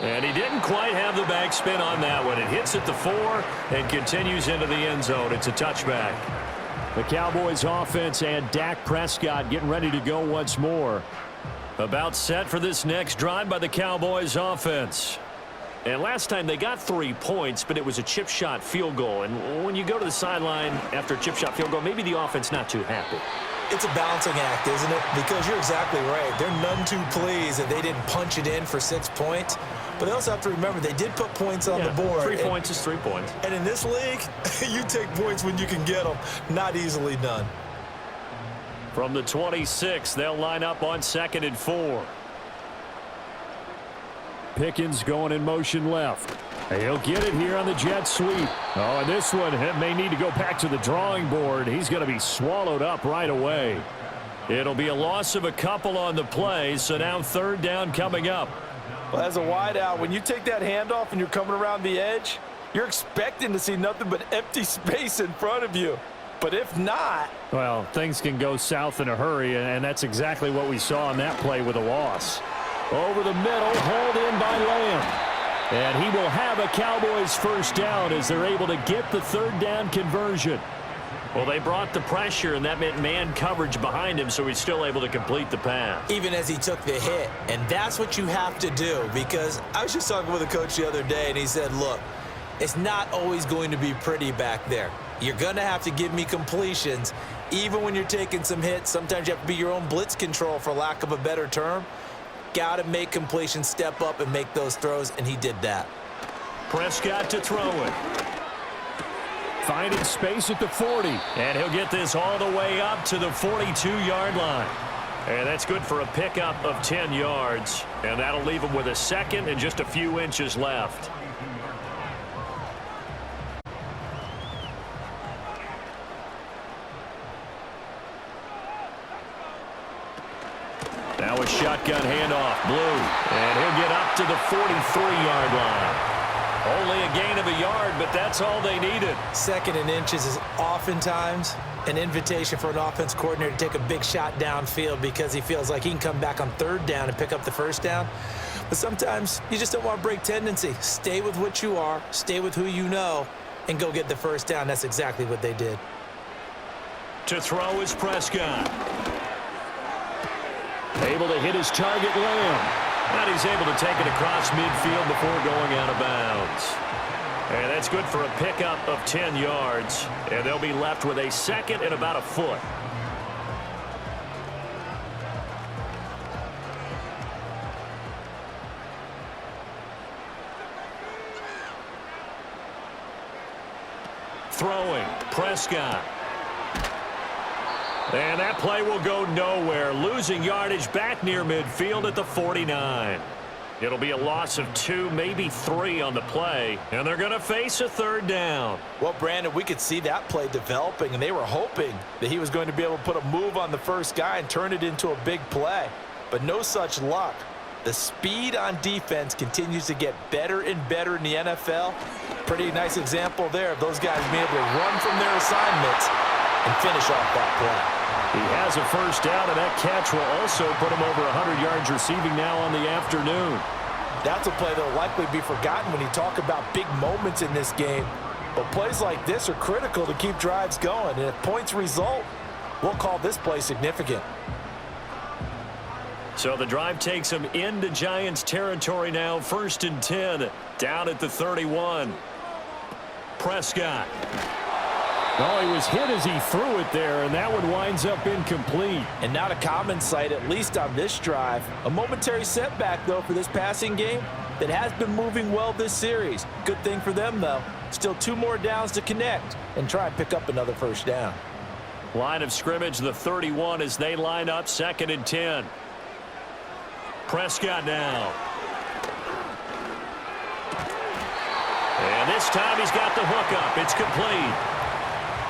And he didn't quite have the backspin on that one. It hits at the 4 and continues into the end zone. It's a touchback. The Cowboys offense and Dak Prescott getting ready to go once more. About set for this next drive by the Cowboys offense. And last time they got 3 points, but it was a chip shot field goal. And when you go to the sideline after a chip shot field goal, maybe the offense not too happy. It's a balancing act, isn't it? Because you're exactly right. They're none too pleased that they didn't punch it in for 6 points. But they also have to remember they did put points on the board. 3 points is 3 points. And in this league, you take points when you can get them. Not easily done. From the 26, they'll line up on 2nd and 4. Pickens going in motion left. He'll get it here on the jet sweep. Oh, and this one may need to go back to the drawing board. He's going to be swallowed up right away. It'll be a loss of a couple on the play, so now 3rd down coming up. Well, as a wideout, when you take that handoff and you're coming around the edge, you're expecting to see nothing but empty space in front of you. But if not... Well, things can go south in a hurry, and that's exactly what we saw on that play with a loss. Over the middle, hauled in by Lamb. And he will have a Cowboys 1st down as they're able to get the 3rd down conversion. Well, they brought the pressure, and that meant man coverage behind him, so he's still able to complete the pass. Even as he took the hit. And that's what you have to do, because I was just talking with a coach the other day, and he said, look, it's not always going to be pretty back there. You're going to have to give me completions. Even when you're taking some hits, sometimes you have to be your own blitz control, for lack of a better term. Got to make completions, step up, and make those throws, and he did that. Prescott to throw it. Finding space at the 40. And he'll get this all the way up to the 42-yard line. And that's good for a pickup of 10 yards. And that'll leave him with a 2nd and just a few inches left. Now a shotgun handoff, Blue. And he'll get up to the 43-yard line. Only a gain of a yard, but that's all they needed. 2nd and inches is oftentimes an invitation for an offense coordinator to take a big shot downfield because he feels like he can come back on 3rd down and pick up the 1st down. But sometimes you just don't want to break tendency. Stay with what you are, stay with who you know, and go get the 1st down. That's exactly what they did. To throw is Prescott. Able to hit his target, Lamb. And he's able to take it across midfield before going out of bounds. And that's good for a pickup of 10 yards. And they'll be left with a 2nd and about a foot. Throwing, Prescott. And that play will go nowhere. Losing yardage back near midfield at the 49. It'll be a loss of 2, maybe 3 on the play. And they're going to face a 3rd down. Well, Brandon, we could see that play developing, and they were hoping that he was going to be able to put a move on the first guy and turn it into a big play. But no such luck. The speed on defense continues to get better and better in the NFL. Pretty nice example there of those guys being able to run from their assignments and finish off that play. He has a 1st down, and that catch will also put him over 100 yards receiving now on the afternoon. That's a play that will likely be forgotten when you talk about big moments in this game. But plays like this are critical to keep drives going. And if points result, we'll call this play significant. So the drive takes them into Giants territory now. 1st and 10, down at the 31. Prescott. Oh, he was hit as he threw it there, and that one winds up incomplete. And not a common sight, at least on this drive. A momentary setback, though, for this passing game that has been moving well this series. Good thing for them, though. Still 2 more downs to connect and try and pick up another first down. Line of scrimmage, the 31, as they line up 2nd and 10. Prescott now. And this time he's got the hook up. It's complete.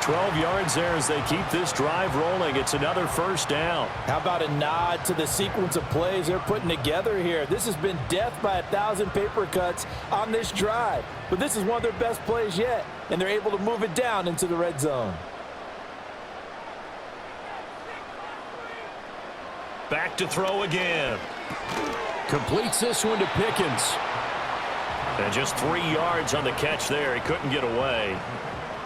12 yards there as they keep this drive rolling. It's another first down. How about a nod to the sequence of plays they're putting together here? This has been death by 1,000 paper cuts on this drive. But this is one of their best plays yet, and they're able to move it down into the red zone. Back to throw again. Completes this one to Pickens. And just 3 yards on the catch there. He couldn't get away.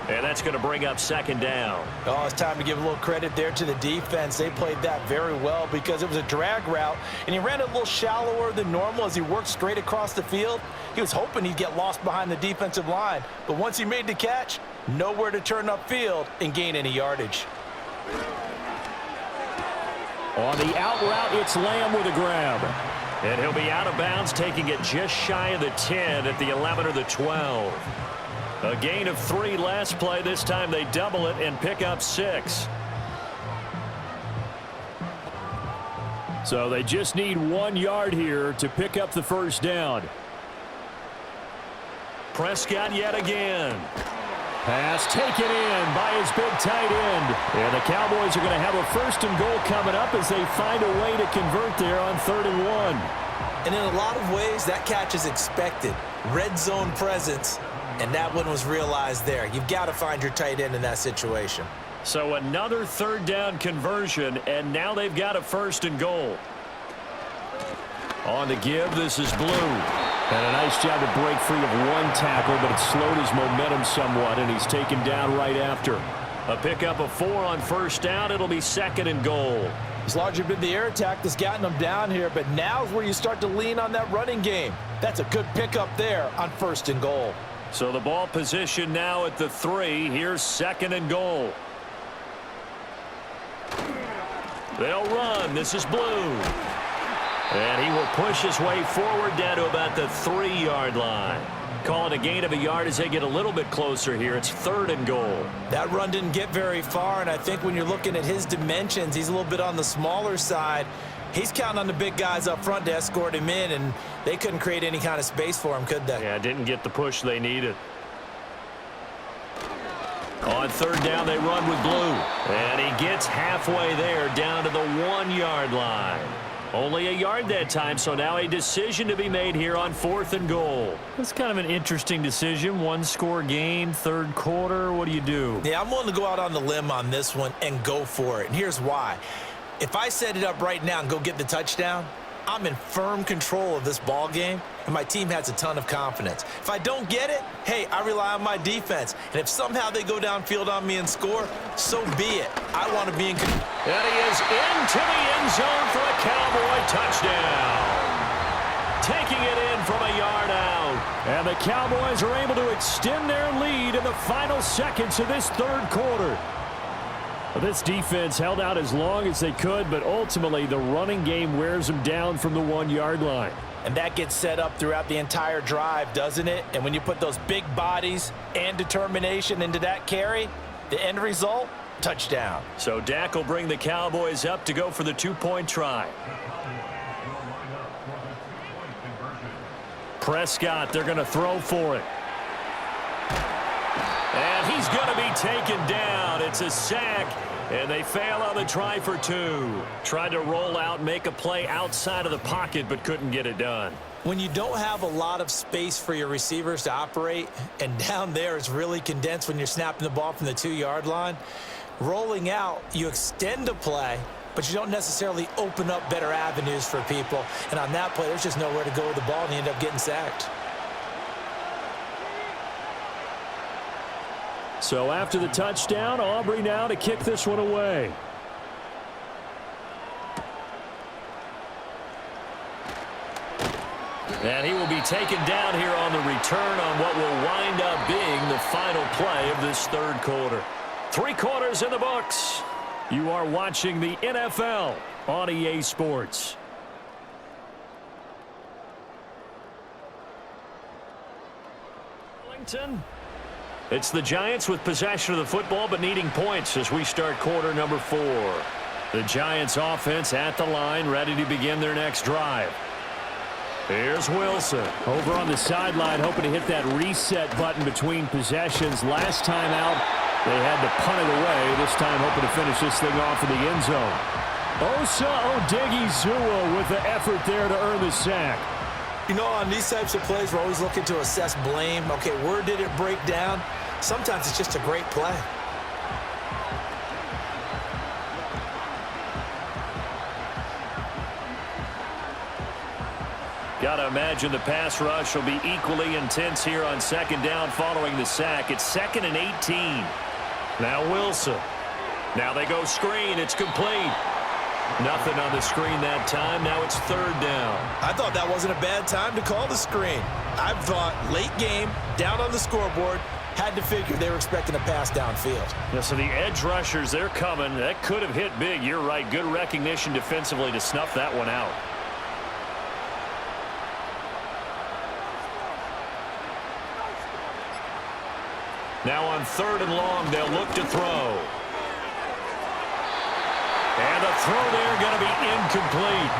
And that's going to bring up 2nd down. Oh, it's time to give a little credit there to the defense. They played that very well because it was a drag route, and he ran it a little shallower than normal as he worked straight across the field. He was hoping he'd get lost behind the defensive line, but once he made the catch, nowhere to turn upfield and gain any yardage. On the out route, it's Lamb with a grab. And he'll be out of bounds, taking it just shy of the 10 at the 11 or the 12. A gain of 3 last play. This time they double it and pick up 6. So they just need 1 yard here to pick up the first down. Prescott yet again. Pass taken in by his big tight end. And the Cowboys are going to have a 1st and goal coming up as they find a way to convert there on 3rd and 1. And in a lot of ways, that catch is expected. Red zone presence, and that one was realized there. You've got to find your tight end in that situation. So another 3rd down conversion, and now they've got a 1st and goal. On the give, this is Blue. And a nice job to break free of 1 tackle, but it slowed his momentum somewhat, and he's taken down right after. A pickup of 4 on 1st down. It'll be 2nd and goal. It's largely been the air attack that's gotten them down here, but now's where you start to lean on that running game. That's a good pickup there on 1st and goal. So the ball position now at the 3. Here's 2nd and goal. They'll run. This is Blue. And he will push his way forward down to about the 3-yard line. Call it a gain of a yard as they get a little bit closer here. It's 3rd and goal. That run didn't get very far, and I think when you're looking at his dimensions, he's a little bit on the smaller side. He's counting on the big guys up front to escort him in, and they couldn't create any kind of space for him, could they? Yeah, didn't get the push they needed. On 3rd down, they run with Blue. And he gets halfway there down to the 1-yard line. Only a yard that time, so now a decision to be made here on 4th and goal. That's kind of an interesting decision. 1-score game, 3rd quarter. What do you do? Yeah, I'm willing to go out on the limb on this one and go for it. And here's why. If I set it up right now and go get the touchdown, I'm in firm control of this ball game, and my team has a ton of confidence. If I don't get it, hey, I rely on my defense. And if somehow they go downfield on me and score, so be it. I want to be in control. And he is into the end zone for a Cowboy touchdown. Taking it in from a yard out. And the Cowboys are able to extend their lead in the final seconds of this 3rd quarter. This defense held out as long as they could, but ultimately the running game wears them down from the 1-yard line. And that gets set up throughout the entire drive, doesn't it? And when you put those big bodies and determination into that carry, the end result, touchdown. So Dak will bring the Cowboys up to go for the 2-point try. Prescott, they're going to throw for it. And he's going to be taken down. It's a sack, and they fail on the try for 2. Tried to roll out, make a play outside of the pocket, but couldn't get it done. When you don't have a lot of space for your receivers to operate, and down there is really condensed when you're snapping the ball from the 2-yard line, rolling out, you extend a play, but you don't necessarily open up better avenues for people. And on that play, there's just nowhere to go with the ball, and you end up getting sacked. So after the touchdown, Aubrey now to kick this one away. And he will be taken down here on the return on what will wind up being the final play of this third quarter. 3 quarters in the books. You are watching the NFL on EA Sports. It's the Giants with possession of the football but needing points as we start quarter number 4. The Giants offense at the line, ready to begin their next drive. Here's Wilson. Over on the sideline, hoping to hit that reset button between possessions. Last time out, they had to punt it away. This time hoping to finish this thing off in the end zone. Osa Odighizuwa with the effort there to earn the sack. You know, on these types of plays, we're always looking to assess blame. Okay, where did it break down? Sometimes it's just a great play. Got to imagine the pass rush will be equally intense here on second down following the sack. It's 2nd and 18. Now Wilson. Now they go screen. It's complete. Nothing on the screen that time. Now it's 3rd down. I thought that wasn't a bad time to call the screen. I thought late game, down on the scoreboard, had to figure they were expecting a pass downfield. Yeah, so the edge rushers, they're coming. That could have hit big. You're right. Good recognition defensively to snuff that one out. Now on 3rd and long, they'll look to throw. And the throw there going to be incomplete.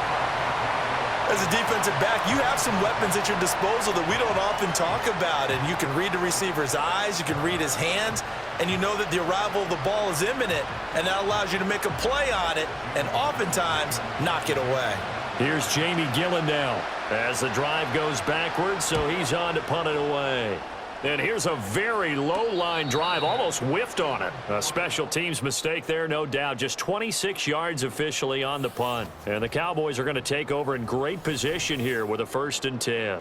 As a defensive back, you have some weapons at your disposal that we don't often talk about. And you can read the receiver's eyes, you can read his hands, and you know that the arrival of the ball is imminent, and that allows you to make a play on it and oftentimes knock it away. Here's Jamie Gillen now as the drive goes backwards, so he's on to punt it away. And here's a very low-line drive, almost whiffed on it. A special teams mistake there, no doubt. Just 26 yards officially on the punt. And the Cowboys are going to take over in great position here with a 1st and 10.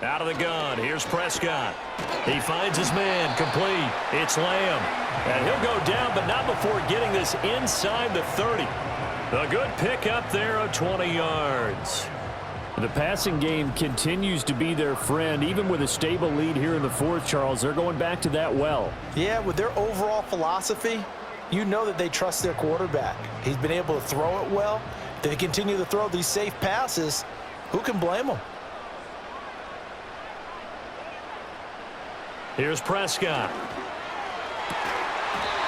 Out of the gun. Here's Prescott. He finds his man. Complete. It's Lamb. And he'll go down, but not before getting this inside the 30. A good pickup there of 20 yards. The passing game continues to be their friend. Even with a stable lead here in the 4th, Charles, they're going back to that well. Yeah, with their overall philosophy, you know that they trust their quarterback. He's been able to throw it well. They continue to throw these safe passes. Who can blame them? Here's Prescott.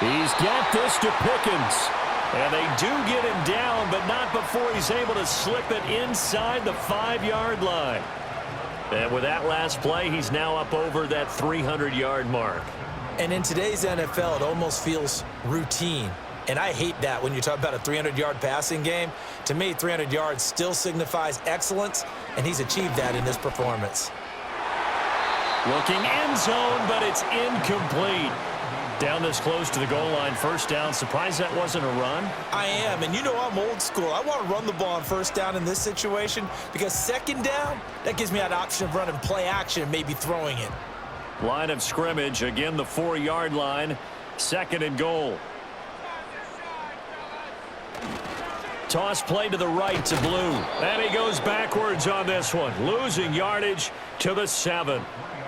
He's got this to Pickens. And they do get him down, but not before he's able to slip it inside the 5-yard line. And with that last play, he's now up over that 300-yard mark. And in today's NFL, it almost feels routine. And I hate that when you talk about a 300-yard passing game. To me, 300 yards still signifies excellence, and he's achieved that in this performance. Looking end zone, but it's incomplete. Down this close to the goal line, 1st down. Surprised that wasn't a run? I am, and you know I'm old school. I want to run the ball on 1st down in this situation because 2nd down, that gives me that option of running play action and maybe throwing it. Line of scrimmage, again the 4-yard line, 2nd and goal. Toss play to the right to Blue. And he goes backwards on this one, losing yardage to the 7.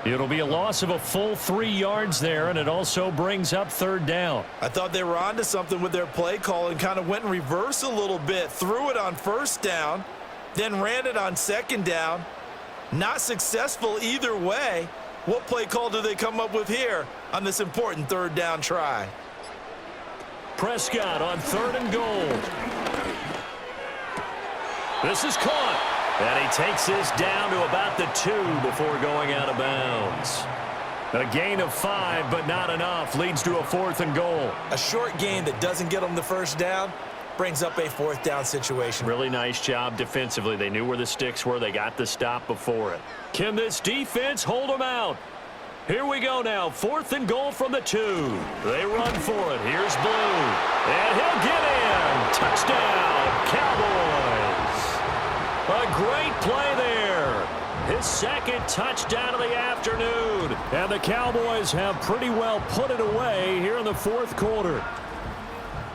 It'll be a loss of a full 3 yards there, and it also brings up 3rd down. I thought they were onto something with their play call and kind of went in reverse a little bit. Threw it on 1st down, then ran it on 2nd down. Not successful either way. What play call do they come up with here on this important 3rd down try? Prescott on 3rd and goal. This is caught. And he takes this down to about the 2 before going out of bounds. A gain of 5, but not enough. Leads to a 4th and goal. A short gain that doesn't get them the 1st down brings up a 4th down situation. Really nice job defensively. They knew where the sticks were. They got the stop before it. Can this defense hold them out? Here we go now. 4th and goal from the 2. They run for it. Here's Blue. And he'll get in. Touchdown, Cowboys. A great play there. His 2nd touchdown of the afternoon. And the Cowboys have pretty well put it away here in the 4th quarter.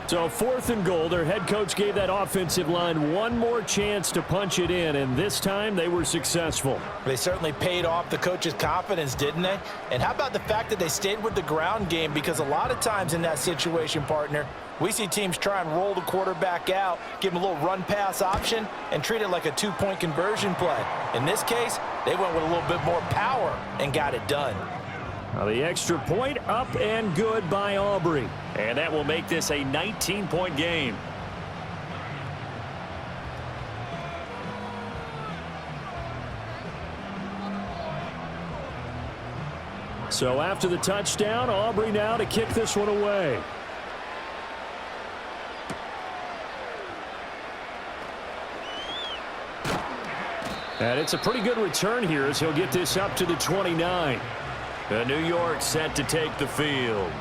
So 4th and goal, their head coach gave that offensive line one more chance to punch it in, and this time they were successful. They certainly paid off the coach's confidence, didn't they? And how about the fact that they stayed with the ground game? Because a lot of times in that situation, partner, we see teams try and roll the quarterback out, give him a little run-pass option, and treat it like a 2-point conversion play. In this case, they went with a little bit more power and got it done. Now the extra point up and good by Aubrey. And that will make this a 19-point game. So after the touchdown, Aubrey now to kick this one away. And it's a pretty good return here as he'll get this up to the 29. New York set to take the field.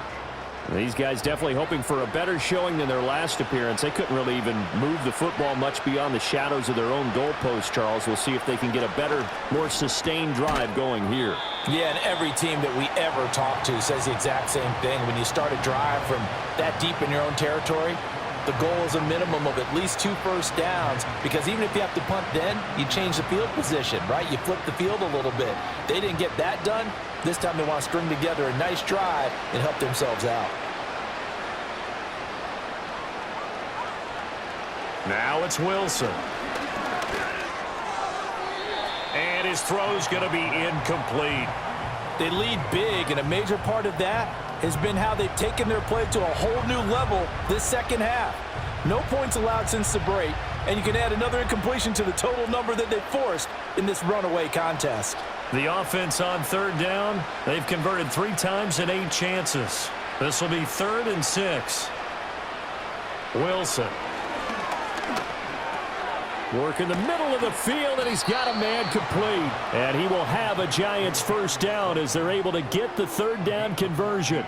These guys definitely hoping for a better showing than their last appearance. They couldn't really even move the football much beyond the shadows of their own goalpost, Charles. We'll see if they can get a better, more sustained drive going here. Yeah, and every team that we ever talk to says the exact same thing. When you start a drive from that deep in your own territory, the goal is a minimum of at least 2 first downs, because even if you have to punt then, you change the field position, right? You flip the field a little bit. They didn't get that done. This time they want to string together a nice drive and help themselves out. Now it's Wilson. And his throw's going to be incomplete. They lead big, and a major part of that has been how they've taken their play to a whole new level this second half. No points allowed since the break, and you can add another incompletion to the total number that they forced in this runaway contest. The offense on 3rd down, they've converted 3 times in 8 chances. This will be 3rd and 6. Wilson. Work in the middle of the field, and he's got a man complete. And he will have a Giants first down as they're able to get the 3rd down conversion.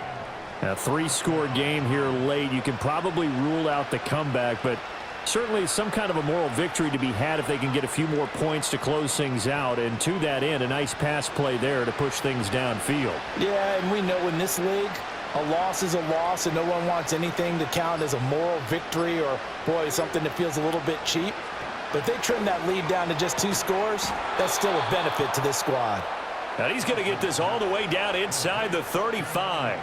A 3-score game here late. You can probably rule out the comeback, but certainly some kind of a moral victory to be had if they can get a few more points to close things out. And to that end, a nice pass play there to push things downfield. Yeah, and we know in this league, a loss is a loss, and no one wants anything to count as a moral victory or, boy, something that feels a little bit cheap. But if they trim that lead down to just 2 scores, that's still a benefit to this squad. And he's going to get this all the way down inside the 35.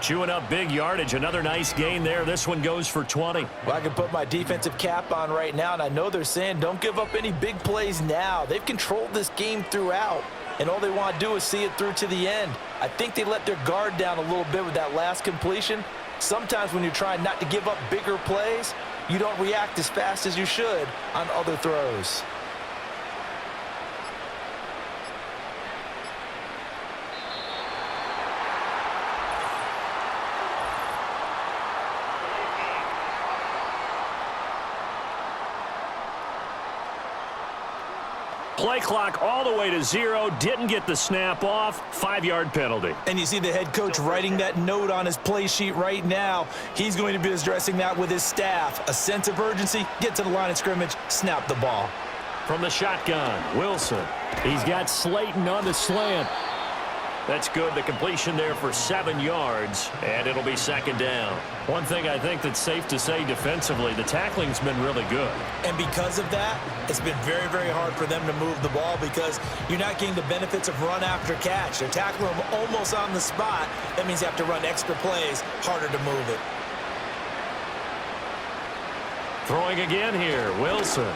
Chewing up big yardage. Another nice gain there. This one goes for 20. Well, I can put my defensive cap on right now, and I know they're saying don't give up any big plays now. They've controlled this game throughout, and all they want to do is see it through to the end. I think they let their guard down a little bit with that last completion. Sometimes when you're trying not to give up bigger plays, you don't react as fast as you should on other throws. Play clock all the way to 0. Didn't get the snap off. 5-yard penalty. And you see the head coach writing that note on his play sheet right now. He's going to be addressing that with his staff. A sense of urgency, get to the line of scrimmage, snap the ball. From the shotgun, Wilson. He's got Slayton on the slant. That's good. The completion there for 7 yards, and it'll be 2nd down. One thing I think that's safe to say defensively, the tackling's been really good. And because of that, it's been very, very hard for them to move the ball because you're not getting the benefits of run after catch. They're tackling them almost on the spot. That means you have to run extra plays, harder to move it. Throwing again here, Wilson.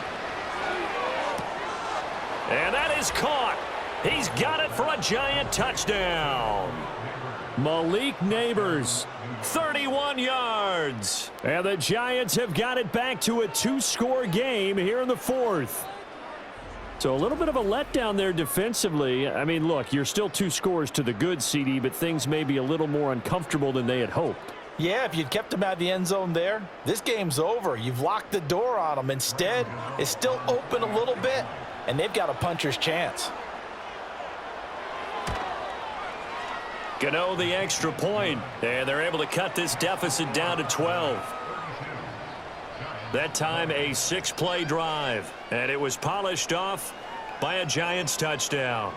And that is caught. He's got it for a Giant touchdown. Malik Neighbors, 31 yards. And the Giants have got it back to a 2-score game here in the 4th. So a little bit of a letdown there defensively. I mean, look, you're still 2 scores to the good, CD, but things may be a little more uncomfortable than they had hoped. Yeah, if you'd kept them out of the end zone there, this game's over. You've locked the door on them. Instead, it's still open a little bit, and they've got a puncher's chance. Gano the extra point, and they're able to cut this deficit down to 12. That time a 6-play drive, and it was polished off by a Giants touchdown.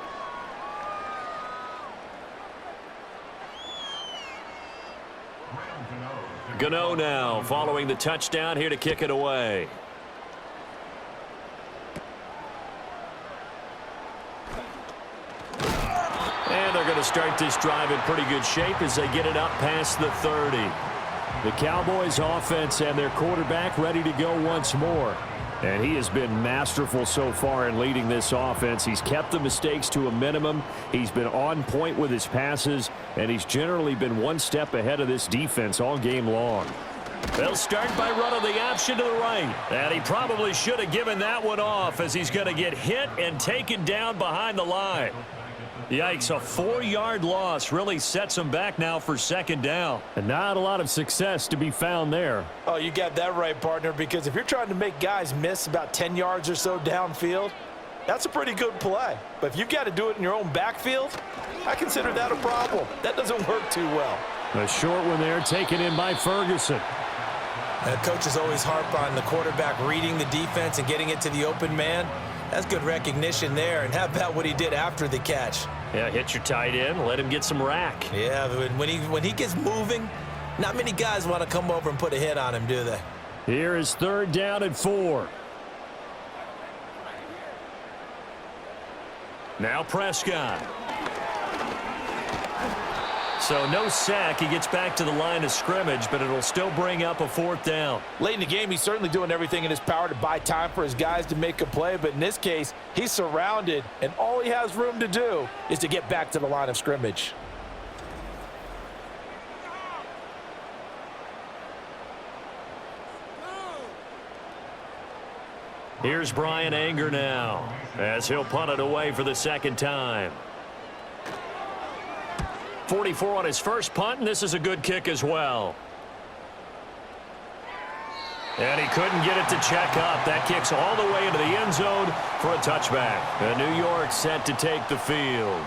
Gano now following the touchdown here to kick it away. And they're going to start this drive in pretty good shape as they get it up past the 30. The Cowboys offense and their quarterback ready to go once more. And he has been masterful so far in leading this offense. He's kept the mistakes to a minimum. He's been on point with his passes, and he's generally been one step ahead of this defense all game long. They'll start by running the option to the right. And he probably should have given that one off as he's going to get hit and taken down behind the line. Yikes, a 4-yard loss really sets him back now for second down. And not a lot of success to be found there. Oh, you got that right, partner, because if you're trying to make guys miss about 10 yards or so downfield, that's a pretty good play. But if you've got to do it in your own backfield, I consider that a problem. That doesn't work too well. A short one there taken in by Ferguson. Coaches always harp on the quarterback reading the defense and getting it to the open man. That's good recognition there. And how about what he did after the catch? Yeah, hit your tight end, let him get some rack. Yeah, when he gets moving, not many guys want to come over and put a hit on him, do they? Here is 3rd down and 4. Now Prescott. So no sack. He gets back to the line of scrimmage, but it'll still bring up a 4th down. Late in the game, he's certainly doing everything in his power to buy time for his guys to make a play, but in this case, he's surrounded, and all he has room to do is to get back to the line of scrimmage. Here's Brian Anger now, as he'll punt it away for the 2nd time. 44 on his first punt, and this is a good kick as well. And he couldn't get it to check up. That kicks all the way into the end zone for a touchback. And New York set to take the field.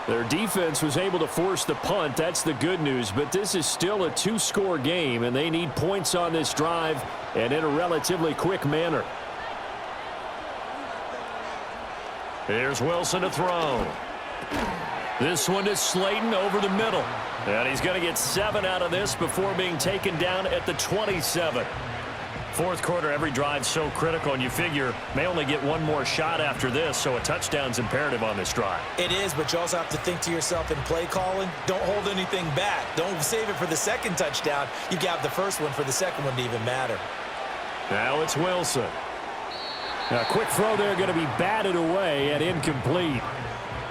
Their defense was able to force the punt. That's the good news. But this is still a 2-score game, and they need points on this drive and in a relatively quick manner. Here's Wilson to throw. This one is Slayton over the middle. And he's going to get 7 out of this before being taken down at the 27. 4th quarter, every drive's so critical, and you figure may only get one more shot after this, so a touchdown's imperative on this drive. It is, but you also have to think to yourself in play calling, don't hold anything back. Don't save it for the 2nd touchdown. You got the first one for the 2nd one to even matter. Now it's Wilson. A quick throw there going to be batted away and incomplete.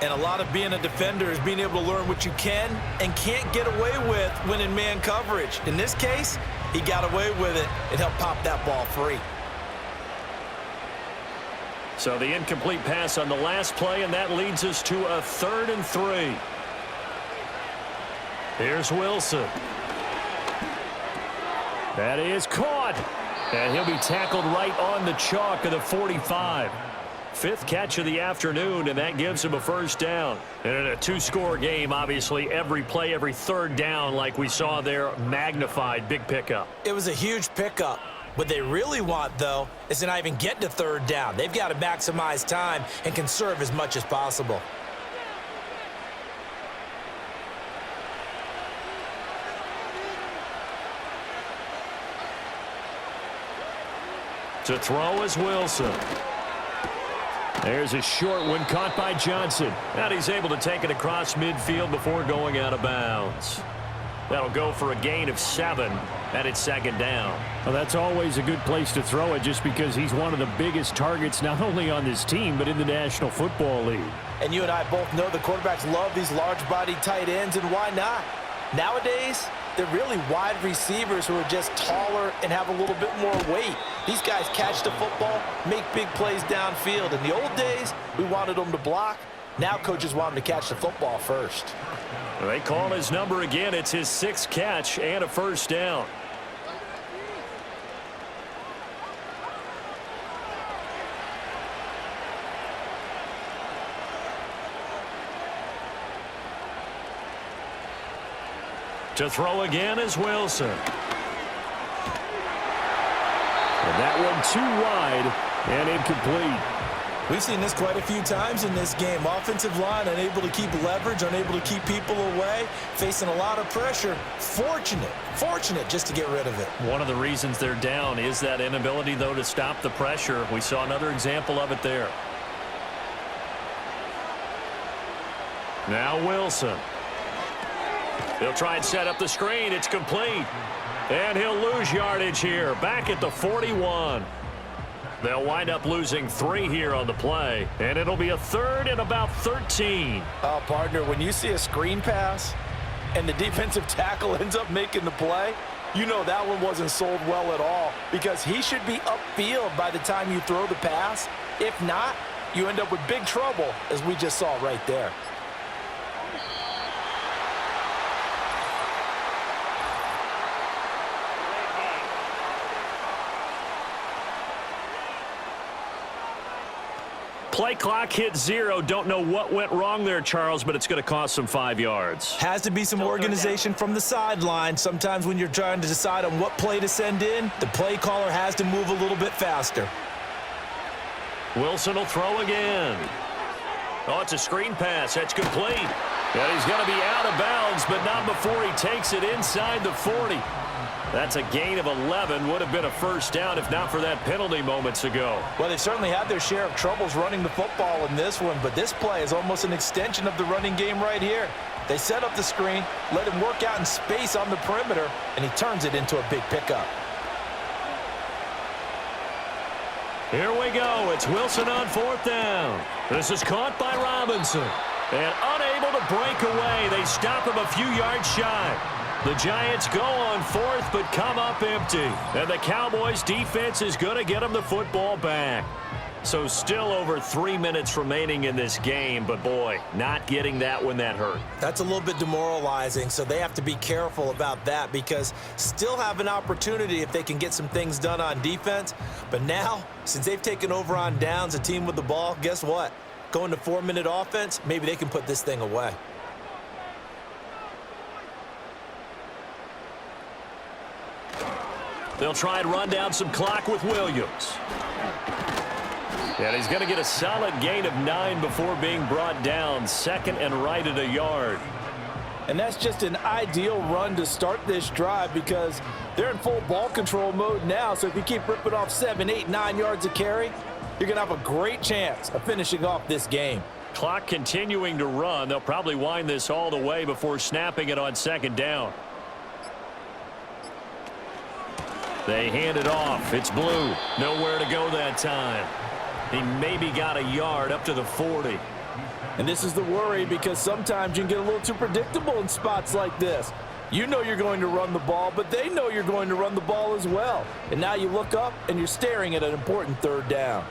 And a lot of being a defender is being able to learn what you can and can't get away with when in man coverage. In this case, he got away with it and helped pop that ball free. So the incomplete pass on the last play, and that leads us to a 3rd and 3. Here's Wilson. That is caught. And he'll be tackled right on the chalk of the 45. 5th catch of the afternoon, and that gives him a 1st down. And in a 2-score game, obviously, every play, every 3rd down, like we saw there, magnified, big pickup. It was a huge pickup. What they really want, though, is to not even get to 3rd down. They've got to maximize time and conserve as much as possible. To throw is Wilson. There's a short one caught by Johnson. And he's able to take it across midfield before going out of bounds. That'll go for a gain of 7, and it's 2nd down. Well, that's always a good place to throw it just because he's one of the biggest targets not only on this team but in the National Football League. And you and I both know the quarterbacks love these large-bodied tight ends, and why not? Nowadays, they're really wide receivers who are just taller and have a little bit more weight. These guys catch the football, make big plays downfield. In the old days, we wanted them to block. Now coaches want them to catch the football first. They call his number again. It's his 6th catch and a 1st down. To throw again is Wilson. And that one too wide and incomplete. We've seen this quite a few times in this game. Offensive line unable to keep leverage, unable to keep people away, facing a lot of pressure. Fortunate just to get rid of it. One of the reasons they're down is that inability, though, to stop the pressure. We saw another example of it there. Now Wilson. He'll try and set up the screen. It's complete. And he'll lose yardage here. Back at the 41. They'll wind up losing 3 here on the play. And it'll be a 3rd and about 13. Oh, partner, when you see a screen pass and the defensive tackle ends up making the play, you know that one wasn't sold well at all, because he should be upfield by the time you throw the pass. If not, you end up with big trouble, as we just saw right there. Play clock hit 0. Don't know what went wrong there, Charles, but it's going to cost them 5 yards. Has to be some organization from the sideline. Sometimes when you're trying to decide on what play to send in, the play caller has to move a little bit faster. Wilson will throw again. Oh, it's a screen pass. That's complete. And he's going to be out of bounds, but not before he takes it inside the 40. That's a gain of 11. Would have been a first down if not for that penalty moments ago. Well, they've certainly had their share of troubles running the football in this one, but this play is almost an extension of the running game right here. They set up the screen, let him work out in space on the perimeter, and he turns it into a big pickup. Here we go. It's Wilson on 4th down. This is caught by Robinson. And unable to break away. They stop him a few yards shy. The Giants go on 4th, but come up empty. And the Cowboys defense is going to get them the football back. So still over 3 minutes remaining in this game, but boy, not getting that when that hurt. That's a little bit demoralizing, so they have to be careful about that, because still have an opportunity if they can get some things done on defense. But now, since they've taken over on downs, a team with the ball, guess what? Going to 4-minute offense, maybe they can put this thing away. They'll try and run down some clock with Williams. And he's going to get a solid gain of 9 before being brought down. 2nd and right at a yard. And that's just an ideal run to start this drive, because they're in full ball control mode now. So if you keep ripping off 7, 8, 9 yards a carry, you're going to have a great chance of finishing off this game. Clock continuing to run. They'll probably wind this all the way before snapping it on 2nd down. They hand it off. It's Blue. Nowhere to go that time. He maybe got a yard up to the 40. And this is the worry, because sometimes you can get a little too predictable in spots like this. You know you're going to run the ball, but they know you're going to run the ball as well. And now you look up and you're staring at an important 3rd down.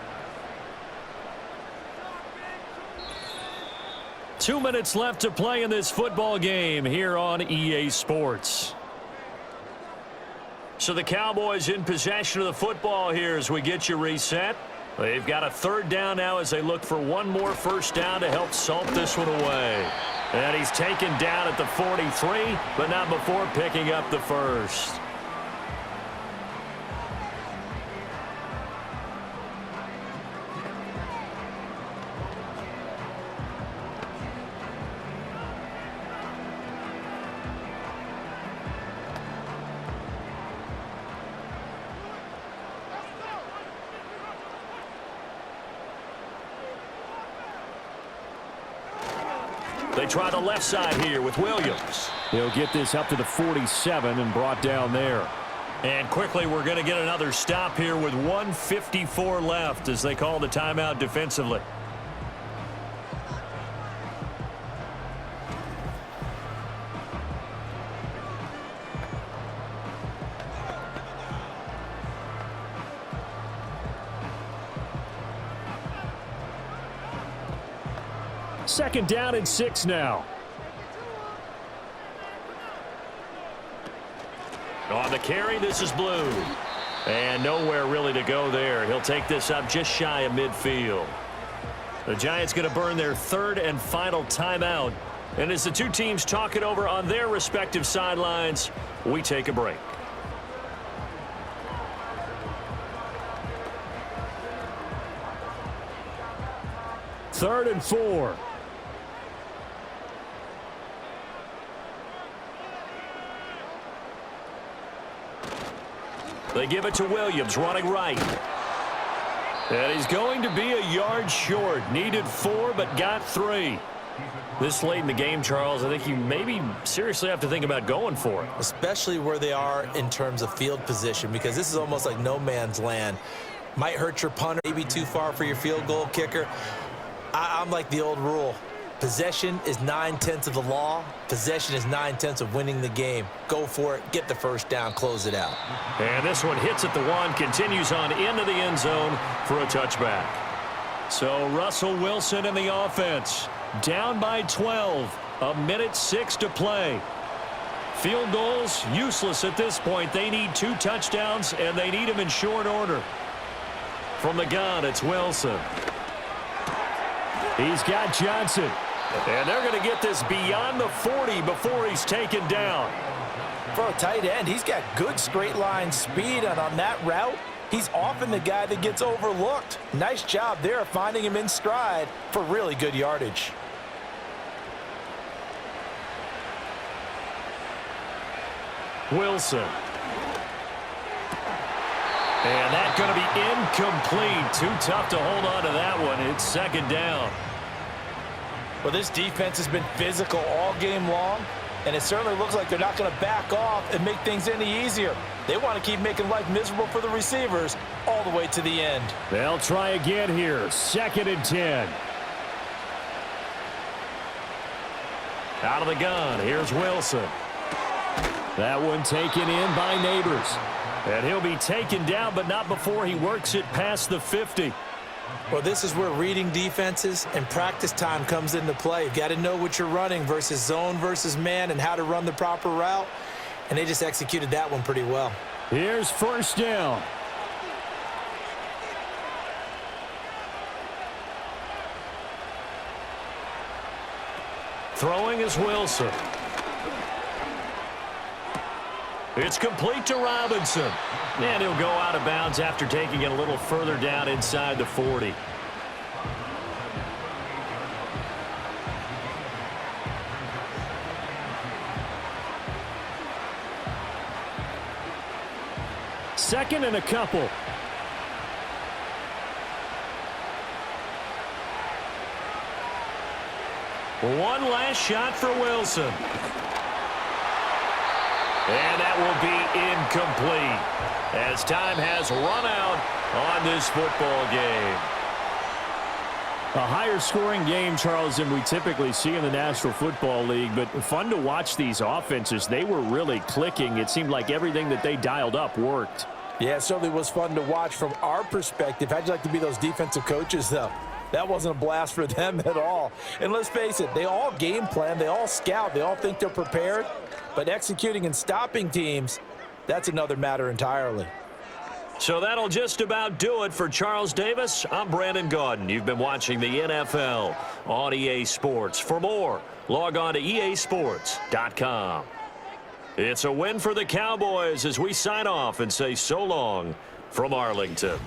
2 minutes left to play in this football game here on EA Sports. So the Cowboys in possession of the football here as we get you reset. They've got a 3rd down now as they look for one more first down to help salt this one away. And he's taken down at the 43, but not before picking up the first. They try the left side here with Williams. He'll get this up to the 47 and brought down there. And quickly we're going to get another stop here with 1:54 left as they call the timeout defensively. Second down and 6 now. On the carry, this is Blue. And nowhere really to go there. He'll take this up just shy of midfield. The Giants going to burn their 3rd and final timeout And as the two teams talk it over on their respective sidelines, we take a break. Third and 4. They give it to Williams, running right. And he's going to be a yard short. Needed 4, but got 3. This late in the game, Charles, I think you maybe seriously have to think about going for it. Especially where they are in terms of field position, because this is almost like no man's land. Might hurt your punter, maybe too far for your field goal kicker. I'm like the old rule. Possession is 9/10 of the law. Possession is 9/10 of winning the game. Go for it. Get the first down. Close it out. And this one hits at the 1, continues on into the end zone for a touchback. So Russell Wilson in the offense. Down by 12. 1:06 to play. Field goals useless at this point. They need 2 touchdowns, and they need them in short order. From the gun, it's Wilson. He's got Johnson. And they're going to get this beyond the 40 before he's taken down. For a tight end, he's got good straight line speed, and on that route, he's often the guy that gets overlooked. Nice job there finding him in stride for really good yardage. Wilson. And that's going to be incomplete. Too tough to hold on to that one. It's second down. Well, this defense has been physical all game long, and it certainly looks like they're not going to back off and make things any easier. They want to keep making life miserable for the receivers all the way to the end. They'll try again here. 2nd and 10. Out of the gun, here's Wilson. That one taken in by Neighbors. And he'll be taken down, but not before he works it past the 50. Well, this is where reading defenses and practice time comes into play. You've got to know what you're running versus zone versus man and how to run the proper route. And they just executed that one pretty well. Here's first down. Throwing is Wilson. It's complete to Robinson. And he'll go out of bounds after taking it a little further down inside the 40. Second and a couple. One last shot for Wilson. And that will be incomplete as time has run out on this football game. A higher scoring game, Charles, than we typically see in the National Football League, but fun to watch these offenses. They were really clicking. It seemed like everything that they dialed up worked. Yeah, it certainly was fun to watch from our perspective. How'd you like to be those defensive coaches, though? That wasn't a blast for them at all. And let's face it, they all game plan, they all scout, they all think they're prepared. But executing and stopping teams, that's another matter entirely. So that'll just about do it for Charles Davis. I'm Brandon Gaudin. You've been watching the NFL on EA Sports. For more, log on to easports.com. It's a win for the Cowboys as we sign off and say so long from Arlington.